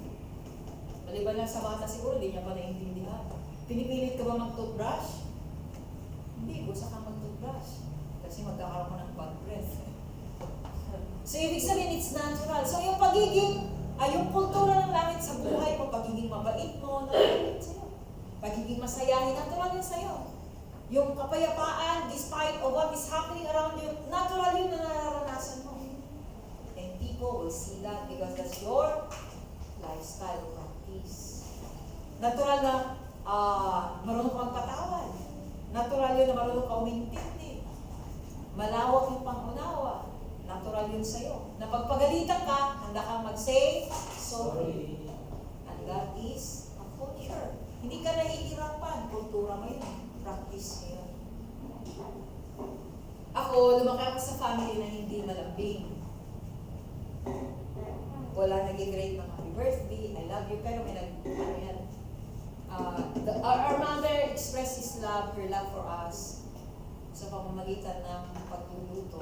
Maliban lang sa bata siguro, hindi niya pa naiintindihan. Pinipilit ka ba mag-toothbrush? Hindi, gusto ka mag-toothbrush. Kasi magkakaroon ko ng bad breath. So, ibig sabihin, it's natural. So, yung pagiging, yung kultura ng langit sa buhay mo, pagiging mabait mo, natural yun sa'yo. Pagiging masayahin, natural yun sa'yo. Yung kapayapaan, despite of what is happening around you, natural yun na nararanasan mo. And people will see that because that's your lifestyle practice. Natural na marunong kang patawad. Natural yun na marunong ka umintindi. Malawak yung pangunawa. Natural yun sa'yo. Na pagpagalitan ka, handa kang mag-say, sorry. And that is a culture. Hindi ka nahihirapan. Kultura mo yun. Practice mo yun. Ako, lumaki ako sa family na hindi malambing. Wala naging great ng happy birthday, I love you, pero may our mother expressed his love, her love for us sa pamamagitan ng pagluluto,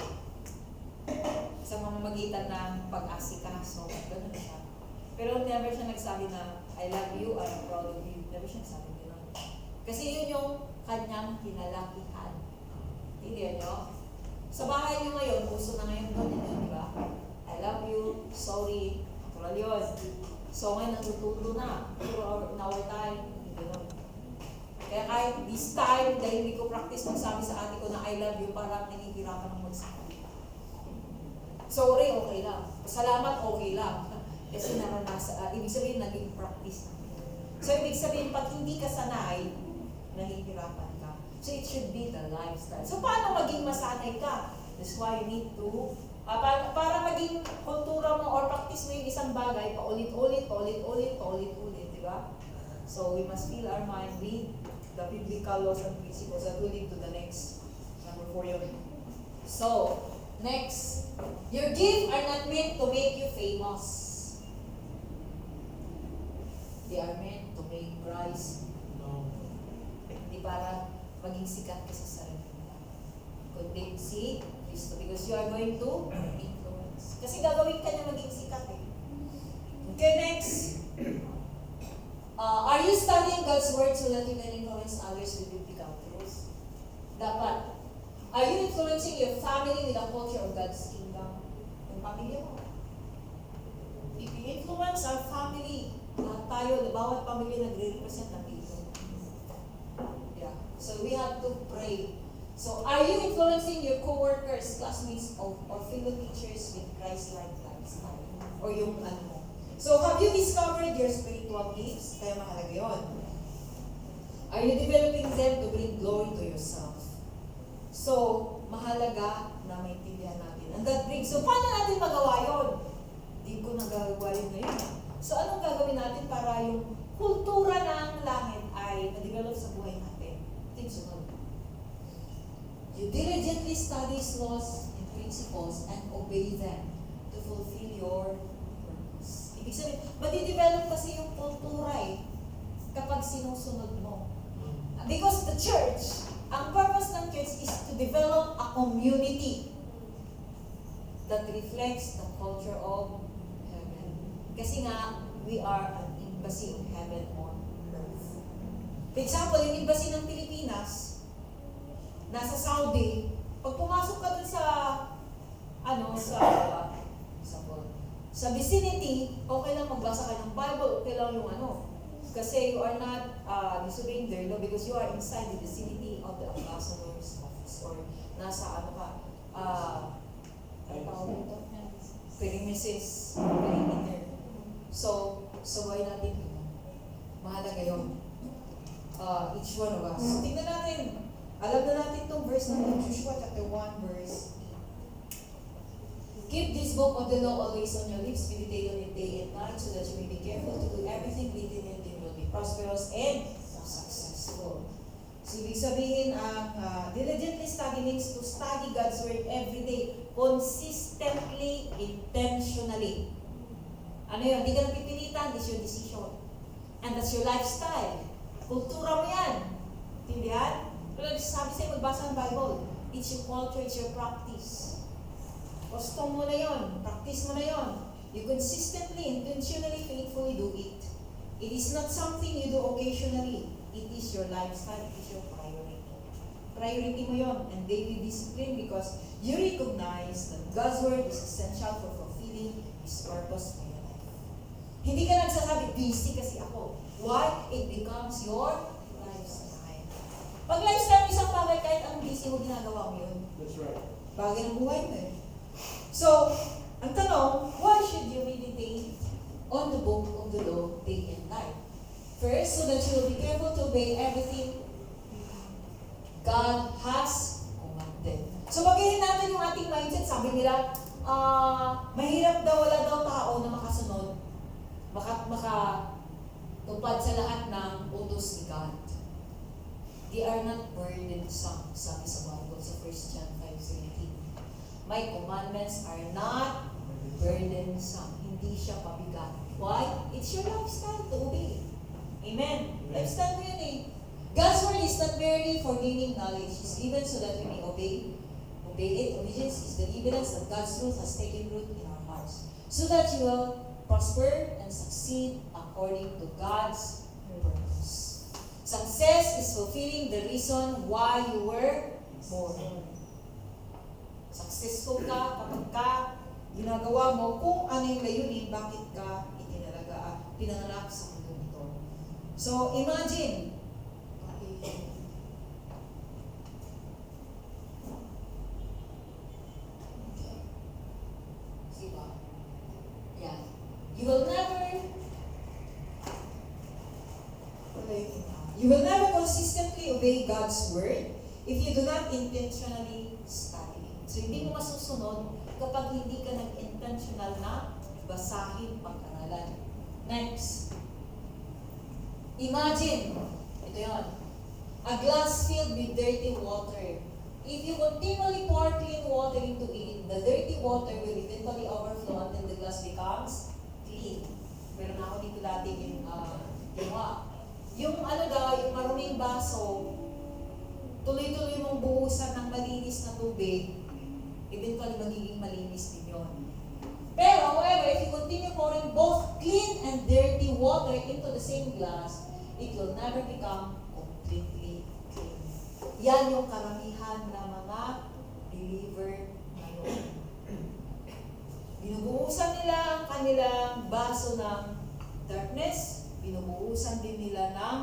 sa pamamagitan ng pag-asikaso, gano'n siya. Pero never siya nagsabi na, I love you, I'm proud of you. Never siya nagsabi gano'n. Kasi yun yung kanyang kinalakihan. Hindi nyo? Sa bahay nyo ngayon, uso na ngayon doon yun, di ba? I love you, sorry, natural yun. So ngayon, natututo na. In our time, gano'n. Kaya kahit this time, dahil hindi ko practice magsabi sa ate ko na I love you, parang nahihirapan ng magsabi. Sorry, okay lang. Salamat, okay lang. Kasi ibig sabihin, naging practice. So, ibig sabihin, pag hindi ka sanay, nahihirapan ka. So, it should be the lifestyle. So, paano maging masanay ka? That's why you need to, para maging kultura mo or practice mo yung isang bagay, paulit-ulit, di ba? So, we must fill our mind with the biblical laws and principles that will lead to the next. Number 4 yun. So, next, your gifts are not meant to make you famous. They are meant to make Christ. No. Hindi para maging sikat ka sa sarili mo. Kundi si Kristo. Because you are going to influence. Kasi gagawin ka niya maging sikat eh. Okay, next. Are you studying God's Word so that you can influence others with biblical truths? Dapat. Are you influencing your family with the culture of God's kingdom? Yung pamilya mo. If you influence our family, tayo, bawat pamilya nagre-represent ng Pilipinas. Yeah. So we have to pray So, are you influencing your co-workers, classmates, or fellow teachers with Christ-like lifestyle? Or yung ano mo? So, have you discovered your spiritual gifts? Kaya mahalaga yun. Are you developing them to bring glory to yourself? So, mahalaga na maintindihan natin. And that brings, so paano natin magawa yun? Hindi ko nagagawa yun ngayon. So, anong gagawin natin para yung kultura ng langit ay na-develop sa buhay natin? Ito yung sunod. You diligently study His laws and principles and obey them to fulfill your purpose. Ibig sabihin, madidevelop kasi yung kultura kapag sinusunod mo. Because the church, ang purpose ng church is to develop a community that reflects the culture of heaven. Kasi nga, we are an embassy of heaven on earth. For example, yung embassy ng Pilipinas, nasa Saudi, pag pumasok ka dun sa vicinity, okay lang magbasa ka ng Bible, okay lang yung kasi you are not disobeying their law because you are inside the vicinity of the ambassador's office or nasa perimeter. So why natin yun? Mahalaga yun. Each one of us. So, tingnan natin. Alam na natin itong verse ng Joshua chapter 1 verse 8. Keep this book of the law always on your lips, meditate on it day and night, so that you may be careful to do everything written in it, and will be prosperous and successful. So, ibig sabihin, ang diligently study means to study God's Word every day, consistently, intentionally. Ano yun? Hindi ka napipilitan, it's your decision. And that's your lifestyle. Kultura mo yan. Tindihan? Pero sabi sa'yo, magbasa ng Bible. It's your culture, it's your practice. Custom mo na yun. Practice mo na yun. You consistently, intentionally, faithfully do it. It is not something you do occasionally. It is your lifestyle. It is your priority. Priority mo yun. And daily discipline because you recognize that God's Word is essential for fulfilling His purpose for your life. Hindi ka nagsasabi, busy kasi ako. Why? It becomes your lifestyle. Pag lifestyle mo isang bagay, kahit anong busy mo, ginagawa mo yun. That's right. Bagay ng buhay mo eh. So, ang tanong, why should you meditate on the book of the law day and night? First, so that you will be careful to obey everything God has commanded. So, magayin natin yung ating mindset. Sabi nila, mahirap daw, wala daw tao na makasunod, makatupad sa lahat ng utos ni God. They are not burdensome, sabi sa Bible sa 1 John 5:17. My commandments are not burdensome. Hindi siya pabigat. Why? It's your lifestyle to obey. Amen. Lifestyle mo yun eh. God's word is not merely for gaining knowledge. It's given so that we may obey it. Obedience is the evidence that God's truth has taken root in our hearts. So that you will prosper and succeed according to God's purpose. Success is fulfilling the reason why you were born. Successful ka kapag ginagawa mo kung ano yung layunin, bakit ka pinanganak sa mundo ito. So, imagine, you will never consistently obey God's word if you do not intentionally study it. So, hindi mo masusunod kapag hindi ka nag-intentional na basahin pag-aralan. Next. Imagine, ito yun, a glass filled with dirty water. If you continually pour clean water into it, the dirty water will eventually overflow until the glass becomes clean. Meron ako dito dati yung maruming baso, tuloy-tuloy mong buhusan ng malinis na tubig, eventually magiging malinis din yun. Pero, however, if you continue pouring both clean and dirty water into the same glass, it will never become completely clean. Yan yung karamihan ng mga believer ngayon. Binubuhusan nila ang kanilang baso ng darkness, binubuhusan din nila ng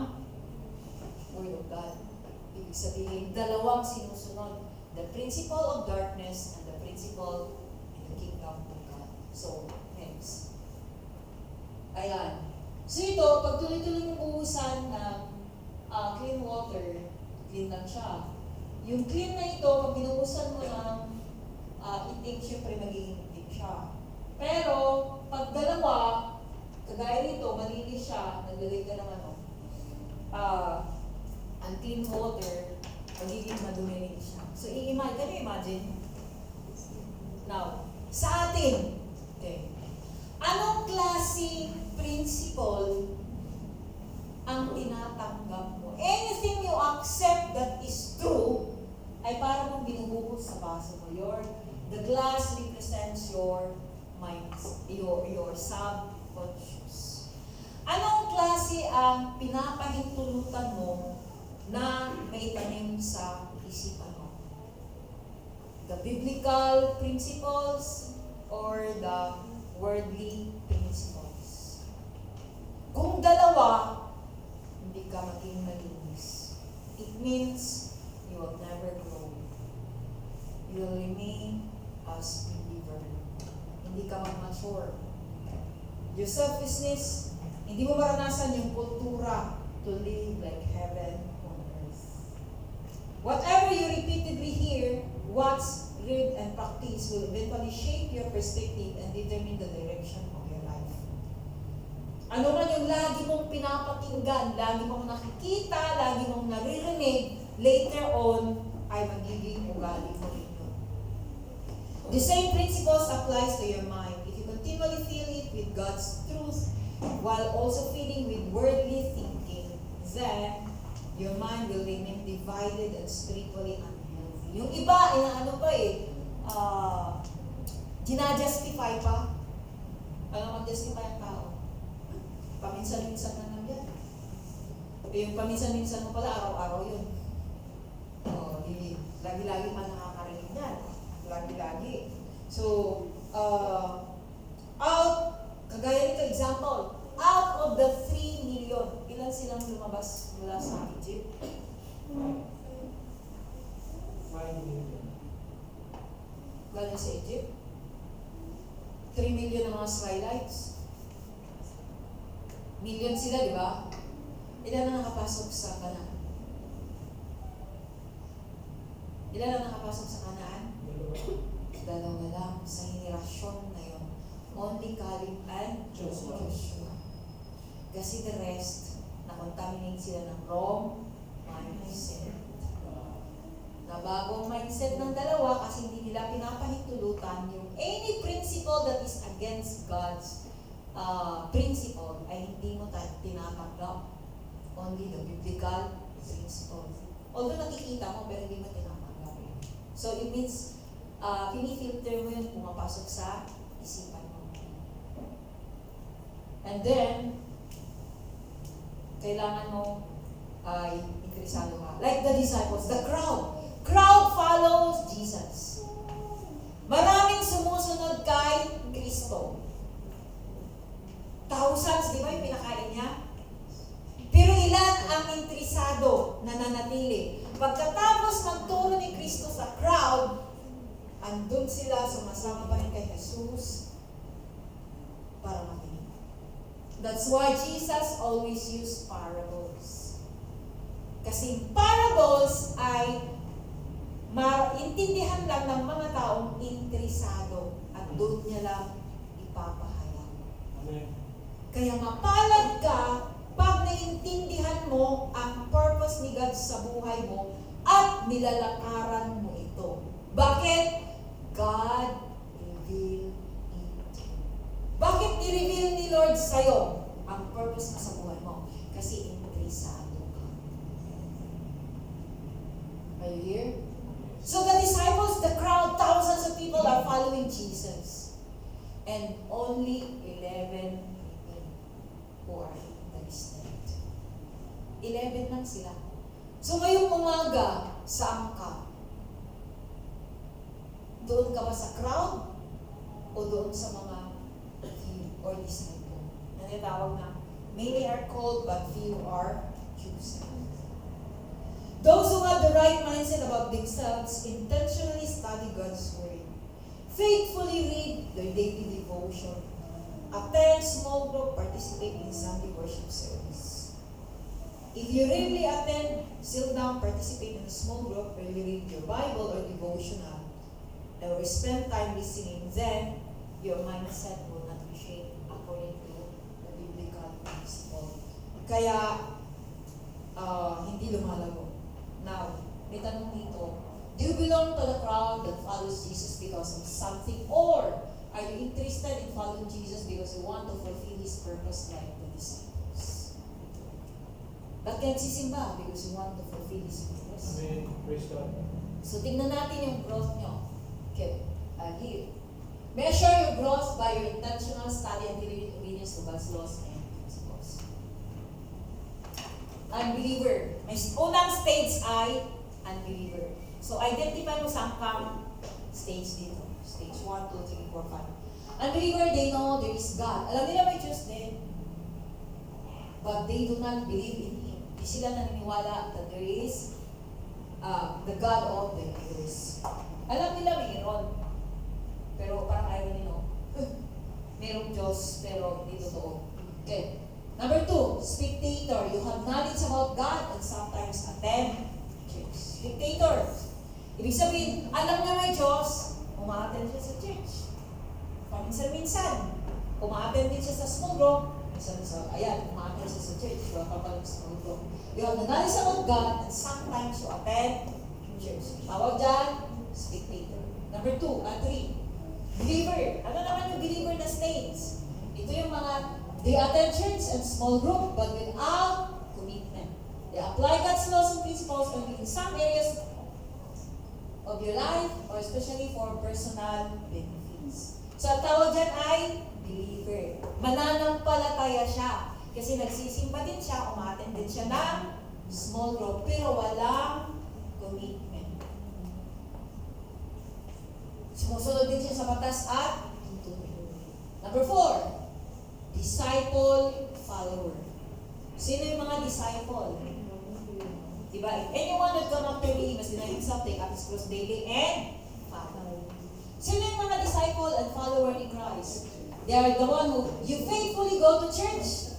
Word of God. Ibig sabihin, dalawang sinusunod. The principle of darkness and the principle in the kingdom of God. So, next. Ayan. So ito, pag tuloy-tuloy mong buhusan ng clean water, clean lang siya. Yung clean na ito, pag binuhusan mo ng itim, syempre magiging itim siya. Pero, pag dalawa, kagaya nito, malinis siya, naglagay ka ng unclean water, magiging madumi rin siya. So, can you imagine? Now, sa atin, okay, anong klaseng principle ang tinatanggap mo? Anything you accept that is true, ay para mong binubuhos sa baso mo. The glass represents your mind, your subconscious. Anong klase ang pinapahintulutan mo na maitanim sa isipan mo? The biblical principles or the worldly principles? Kung dalawa, hindi ka maging malinis. It means you will never grow. You will remain as believer. Hindi ka mag-mature. Your selfishness, hindi mo maranasan yung kultura to live like heaven on earth. Whatever you repeatedly hear, watch, read, and practice will eventually shape your perspective and determine the direction of your life. Ano man yung lagi mong pinapakinggan, lagi mong nakikita, lagi mong naririnig, later on ay magiging ugali mo rin yun. The same principles applies to your mind. If you continually fill it with God's truth while also feeding with worldly thinking, then your mind will remain divided and spiritually unhealthy. Yung iba, ginajustify pa. Ano mag-justify ang tao? Paminsan-minsan na lang yan. Yung paminsan-minsan mo pala, araw-araw yun. Lagi-lagi man nakakarinig yan. Lagi-lagi. So, kagaya nito, example, out of the 3 million, ilan silang lumabas mula sa Egypt? 5 million. Galing sa Egypt? 3 million ang mga Israelites. Million sila, di ba? Ilan na nakapasok sa Kanaan? Ilan na nakapasok sa Kanaan? Dalawa lang sa henerasyon na yun. Only Caleb and Joshua. Kasi the rest, na-contaminate sila ng wrong mindset. Na bagong mindset ng dalawa kasi hindi nila pinapahintulutan yung any principle that is against God's principle ay hindi mo tinatanggap. Only the biblical principle. Although nakikita mo pero hindi mo tinatanggap. So it means pinifilter mo yun pumapasok sa isipan mo. And then, kailangan mo ay interesado ka. Like the disciples, the crowd. Crowd follows Jesus. Maraming sumusunod kay Kristo. Thousands, di ba yung pinakain niya? Pero ilan ang interesado na nanatili? Pagkatapos magturo ni Kristo sa crowd, andun sila, sumasama pa rin kay Jesus para makinig. That's why Jesus always used parables. Kasi parables ay maintindihan lang ng mga taong interesado at doon niya lang ipapahayag. Amen. Kaya mapalad ka pag naintindihan mo ang purpose ni God sa buhay mo at nilalakaran mo ito. Bakit? God revealed it. Bakit ni-reveal ni Lord sa'yo ang purpose mo sa buhay mo? Kasi interesado ka. Are you here? So the disciples, the crowd, thousands of people are following Jesus. And only 11 people who are interested. 11 lang sila. So ngayong umaga, saan ka? Doon ka ba sa crowd? O doon sa mga few or disciple? Nanitawag na, many are called but few are chosen. Those who have the right mindset about themselves intentionally study God's Word, faithfully read their daily devotion, attend small group, participate in Sunday worship service. If you really attend, sit down, participate in a small group, really read your Bible or devotional, or spend time listening, then your mindset will not be shaped according to the biblical principle. Kaya, hindi lumalago. Now, may tanong dito, do you belong to the crowd that follows Jesus because of something, or are you interested in following Jesus because you want to fulfill His purpose like the disciples? Ba't kayo nagsisimba? Because you want to fulfill His purpose. Amen. Praise God. So, tingnan natin yung growth nyo. Okay, here. Measure your growth by your intentional study and diligent obedience to God's laws and principles. Unbeliever. May unang stage ay unbeliever. So, identify mo saan kang stage dito. Stage 1, 2, 3, 4, 5. Unbeliever, they know there is God. Alam nila may Diyos din. But they do not believe in Him. Hindi sila naniniwala that there is the God of the universe. Alam nila mayroon. Pero parang ayaw nila. Mayroong Diyos, pero hindi totoo. Okay. Number 2, spectator. You have knowledge about God and sometimes attend church. Spectator. Ibig sabihin, alam niya may Diyos, umaattend siya sa church. Paminsan-minsan, umaattend din siya sa small group. Umaattend siya sa church. Wala pa pala sa small group. You have the knowledge about God and sometimes you attend church. Tawag dyan, spectator. Number 3, believer. Ano naman yung believer na states? Ito yung mga, they attend church and small group but without commitment. They apply God's laws and principles only in some areas of your life or especially for personal benefits. So, ang tawag dyan ay believer. Mananampalataya siya. Kasi nagsisimba din siya, umattend din siya ng small group pero walang commitment. Sumusunod din siya sa batas at Number 4, disciple follower. Sino yung mga disciple? Diba? If anyone would come after me, must deny himself, take up his cross daily, and follow. Sino yung mga disciple and follower ni Christ? They are the one who you faithfully go to church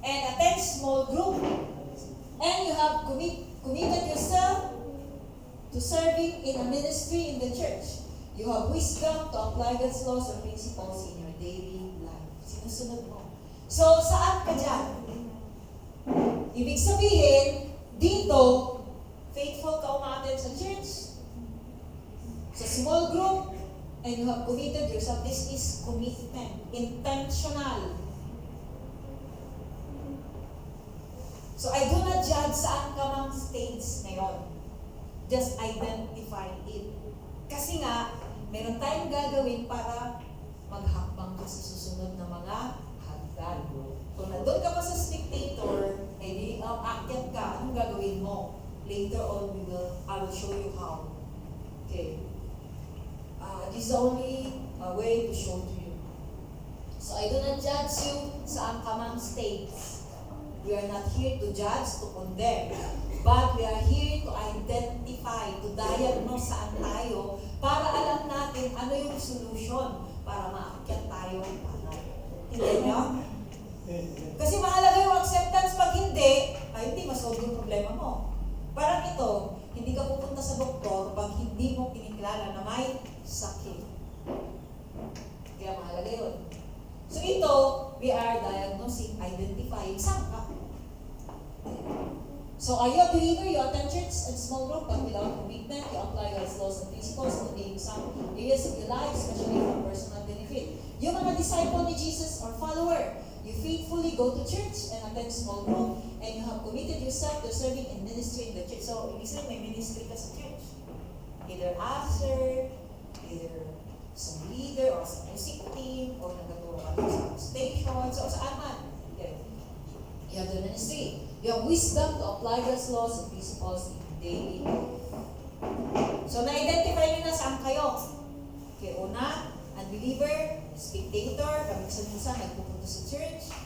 and attend small group, and you have committed yourself to serving in a ministry in the church. You have wisdom to apply God's laws and principles in your daily life. Sinusunod mo. So, saan ka dyan? Ibig sabihin, dito, faithful ka umattend sa church, sa small group, and you have committed yourself. This is commitment. Intentional. So, I do not judge saan ka mang stage ngayon. Just identify it. Kasi nga, meron tayong gagawin para maghakbang ka sa susunod na mga hagdan. Kung nandun ka pa sa spectator, eh di aakyat ka, anong gagawin mo? Later on, I will show you how. Okay. This is the only way to show to you. So I do not judge you sa angkamang states. We are not here to judge, to condemn. But we are here to identify, to diagnose saan tayo para alam natin ano yung solution para maakyat tayo panay. Hindi nyo? Kasi mahalaga yung acceptance. Pag hindi, hindi masolve yung problema mo. Parang ito, hindi ka pupunta sa doktor pag hindi mo kinikilala na may sakit. Kaya mahalaga yun. So ito, we are diagnosing, identifying saan ka. So are you a believer? You attend church and small group but without commitment, you apply God's laws and principles only in some areas of your life, especially for personal benefit. Yung mga disciple ni Jesus or follower, you faithfully go to church and attend small group and you have committed yourself to serving in ministry in the church. So, ibig sabihin may ministry ka sa church. Either usher, either some leader or sa music team or nagtuturo ka sa station, so saan man. Okay. You have the ministry. You have wisdom to apply God's laws and principles in daily life. So, na-identify nyo na saan kayo. Okay, una, unbeliever, spectator, paminsan-minsan nagpupunta sa church.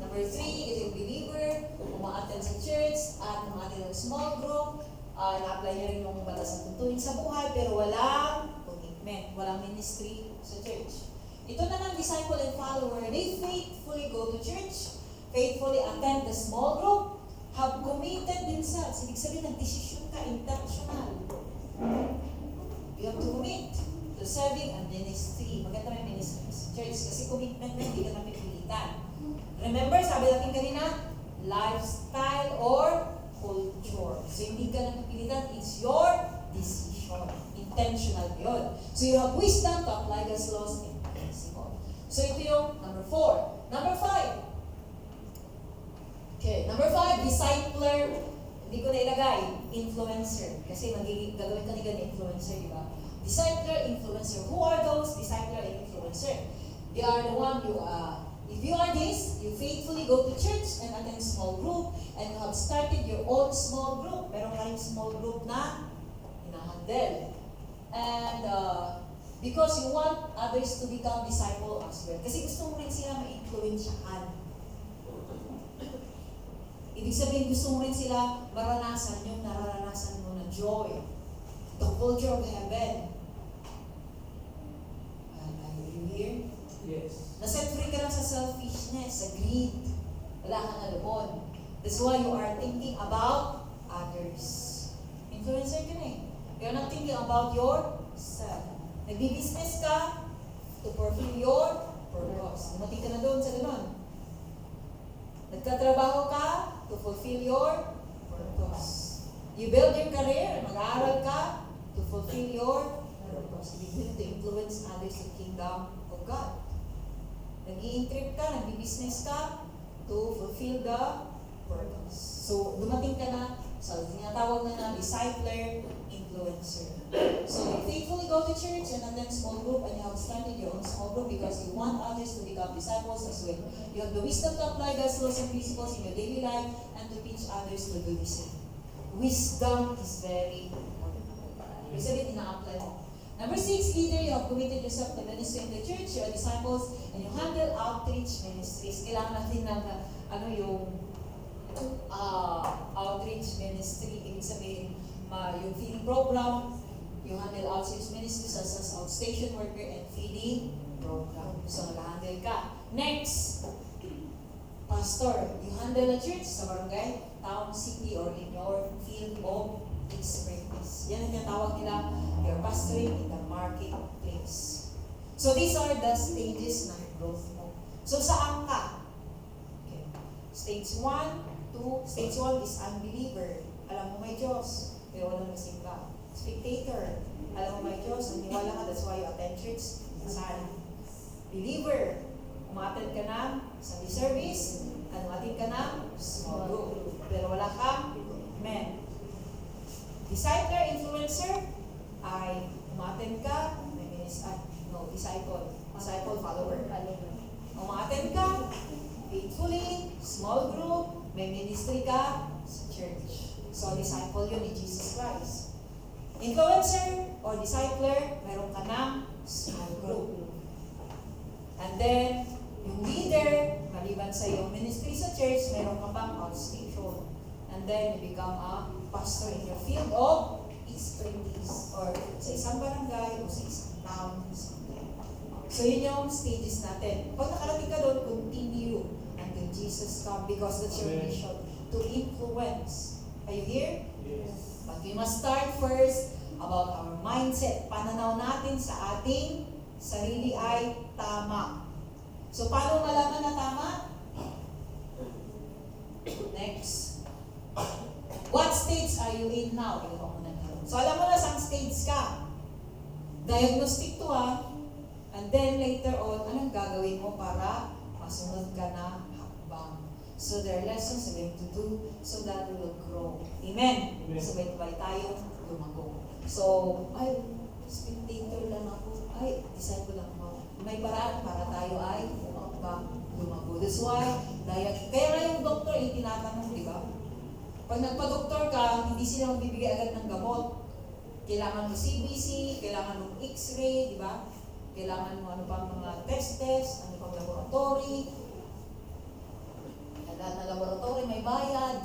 Number 3, is a believer, umaattend sa church, at umaattend sa small group, na-apply niya rin yung batas ng tuntunin sa buhay, pero walang commitment, walang ministry sa church. Ito naman, disciple and follower, they faithfully go to church, faithfully attend the small group, have committed themselves. Ibig sabihin, nag-desisyon ka, intentional. You have to commit to serving and ministry. Maganda may ministry sa church kasi commitment na hindi ka napipilitan. Remember, sabi natin kanina, lifestyle or culture. So, hindi ka napipilitan. It's your decision. Intentional yun. So, you have wisdom to apply God's laws in principle. So, ito yung number 4. Number 5. Okay, number 5, discipler. Hindi ko na ilagay, influencer. Kasi gagawin ka ni influencer, di ba? Discipler, influencer. Who are those discipler and influencer? They are the one you if you are this, you faithfully go to church and attend small group, and you have started your own small group. Meron kayong small group na hinahandle. And because you want others to become disciple as well. Kasi gusto mo rin sila ma-influensyahan. Ibig sabihin, gusto mo rin sila maranasan yung nararanasan mo na joy. The culture of heaven. Are you here? Yes. Naset free ka lang sa selfishness, sa greed. Wala kang alubon. That's why you are thinking about others. Influencer ka na eh. You're not thinking about yourself. Nagbi-business ka to fulfill your purpose. Dumating ka na doon sa ganun. Nagkatrabaho ka to fulfill your purpose. You build your career, mag-aaral ka to fulfill your purpose. You need to influence others in the kingdom of God. Nag-i-trip ka, nag-business ka to fulfill the purpose. So, dumating ka na sa tinatawag na discipler, influencer. So, you faithfully go to church and attend small group, and you have started your own small group because you want others to become disciples as well. You have the wisdom to apply God's laws and principles in your daily life and to teach others to do the same. Wisdom is very important. Ibig sabihin, ina-apply mo. Number 6, leader, you have committed yourself to ministry in the church, you are disciples, and you handle outreach ministries. Kailangan natin ng outreach ministry. Ibig sabihin, yung feeding program, you handle outreach ministries as outstation worker and feeding program. So, nag-handle ka. Next, pastor, you handle a church sa barangay, town, city, or in your field of expertise. Yan ang tinatawag nila, you're pastoring in the marketplace. So, these are the stages ng growth mo. So, saan ka? Okay. Stage 1, 2, stage 1 is unbeliever. Alam mo may Diyos, pero walang nasimba. Spectator, alam mo may Diyos, naniwala ka, that's why you attend church. Saan? Believer, umattend ka na Sunday service, umattend ka na small group, pero wala kang amen. Discipler, influencer, ay umattend ka, disciple, follower. Umattend ka, faithfully, small group, may ministry ka sa church. So, disciple yun ni Jesus Christ. Influencer or discipler, meron ka ng small group. And then, yung leader, maliban sa iyong ministry sa church, meron ka pang outstation. And then, you become a pastor in your field of expertise. Or sa isang barangay, o sa isang town, something. So, yun yung stages natin. Pag nakarating ka doon, continue until Jesus come because that's your mission, to influence. Are you here? Yes. But we must start first about our mindset. Pananaw natin sa ating sarili ay tama. So, paano malaman na tama? Next. What stage are you in now? So, alam mo na saan stage ka. Diagnostic to and then later on, anong gagawin mo para masunod ka na hakbang? So, there are lessons we're going to do so that we will grow. Amen? Amen. So, sabay tayo lumago. So, ay, spectator lang ako. Ay, disciple lang ako. May paraan para tayo ay lumago. That's why, kaya nga yung doktor, tinatanong, di ba? Pag nagpa-doktor ka, hindi sila magbibigay agad ng gamot. Kailangan mo CBC, kailangan mo X-ray, di ba? Kailangan mo ano pang mga test, ano pang laboratory. Lahat ng laboratory may bayad.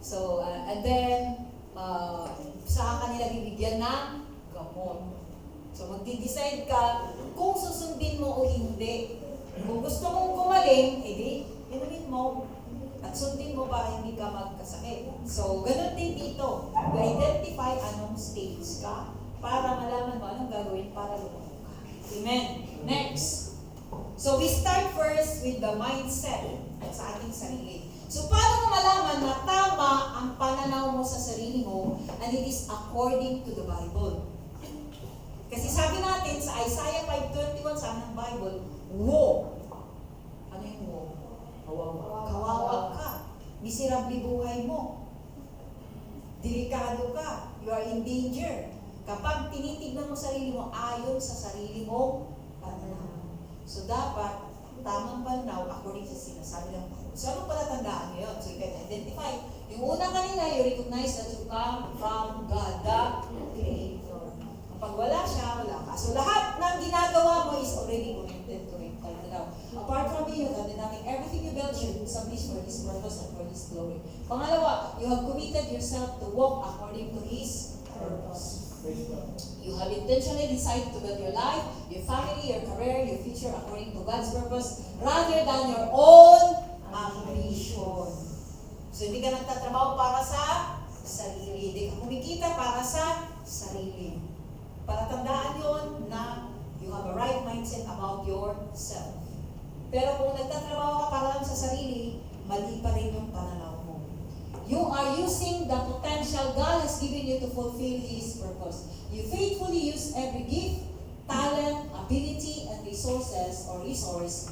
So, and then, sa kanila bibigyan ng gamot. So magdi-decide ka kung susundin mo o hindi. Kung gusto mong gumaling, edi inumin mo at sundin mo para hindi ka magkasakit. So ganun din dito. You identify anong stage ka para malaman mo anong gagawin para lumaki ka. Amen. Next. So we start first with the mindset sa ating sarili. So paano mo malaman na tama ang pananaw mo sa sarili mo and it is according to the Bible? Kasi sabi natin sa Isaiah 5:21 sa aming Bible, woe. Ano yung woe? Kawawa ka. Miserable buhay mo. Delikado ka. You are in danger. Kapag tinitignan mo sarili mo ayon sa sarili mong pananaw. So dapat tamang pananaw according sa sinasabi ng Bible. So anong palatandaan nyo yun? So you can identify. Yung una kanina, you recognize that you come from God, the Creator. Kapag wala siya, wala ka. So lahat ng ginagawa mo is already connected to Him. Apart from me, you have done everything you built should establish for His purpose and for His glory. Pangalawa, you have committed yourself to walk according to His purpose. You have intentionally decided to build your life, your family, your career, your future according to God's purpose rather than your own ambition. So hindi ka nagtatrabaho para sa sarili. Hindi ka kumikita para sa sarili. Palatandaan yon na you have a right mindset about yourself. Pero kung nagtatrabaho ka para lang sa sarili, mali pa rin yung pananaw mo. You are using the potential God has given you to fulfill His purpose. You faithfully use every gift, talent, ability, and resource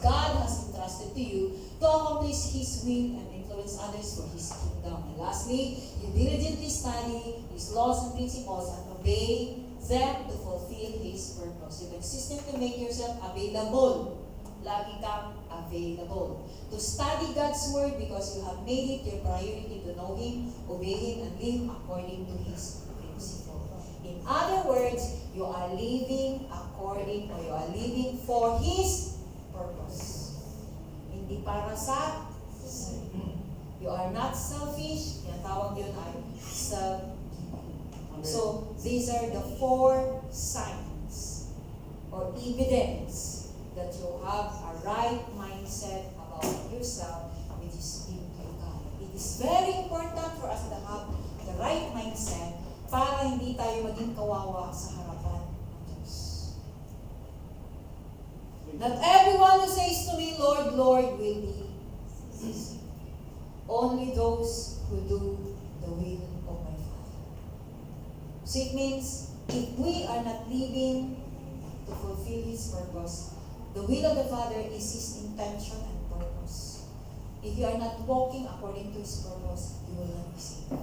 God has entrusted to you to accomplish His will and influence others for His kingdom. And lastly, you diligently study His laws and principles and obey them to fulfill His purpose. You consistently make yourself available. Lagi kang available to study God's Word because you have made it your priority to know Him, obey Him, and live according to His principle. In other words, you are living according or you are living for His purpose. Hindi para sa sarili. You are not selfish. Yung tawag yun ay self-giving. So, these are the 4 signs or evidence that you have a right mindset about yourself, which is in God. It is very important for us to have the right mindset para hindi tayo maging kawawa sa harapan ng Diyos. Not everyone who says to me, Lord, Lord, will be saved. Only those who do the will of my Father. So it means, if we are not living to fulfill His purpose, the will of the Father is His intention and purpose. If you are not walking according to His purpose, you will not be saved.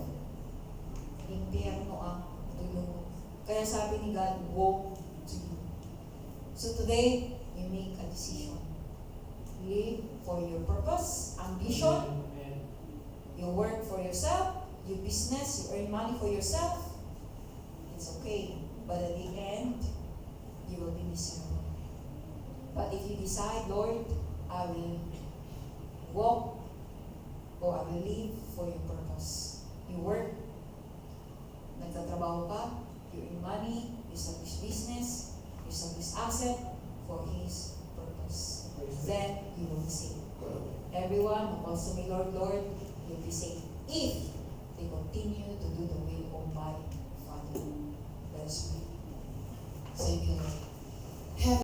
Impyerno ang dulo. Kaya sabi ni God, woe to you. So today, you make a decision. Live for your purpose, ambition. You work for yourself, you business, you earn money for yourself. It's okay. But at the end, you will be miserable. But if you decide, Lord, I will walk or I will live for your purpose. You work, nagtatrabaho ka, you earn money, you establish business, you establish asset for His purpose. Then you will be saved. Everyone who calls to me, Lord, Lord, will be saved if they continue to do the will of my Father. Let us pray. Savior,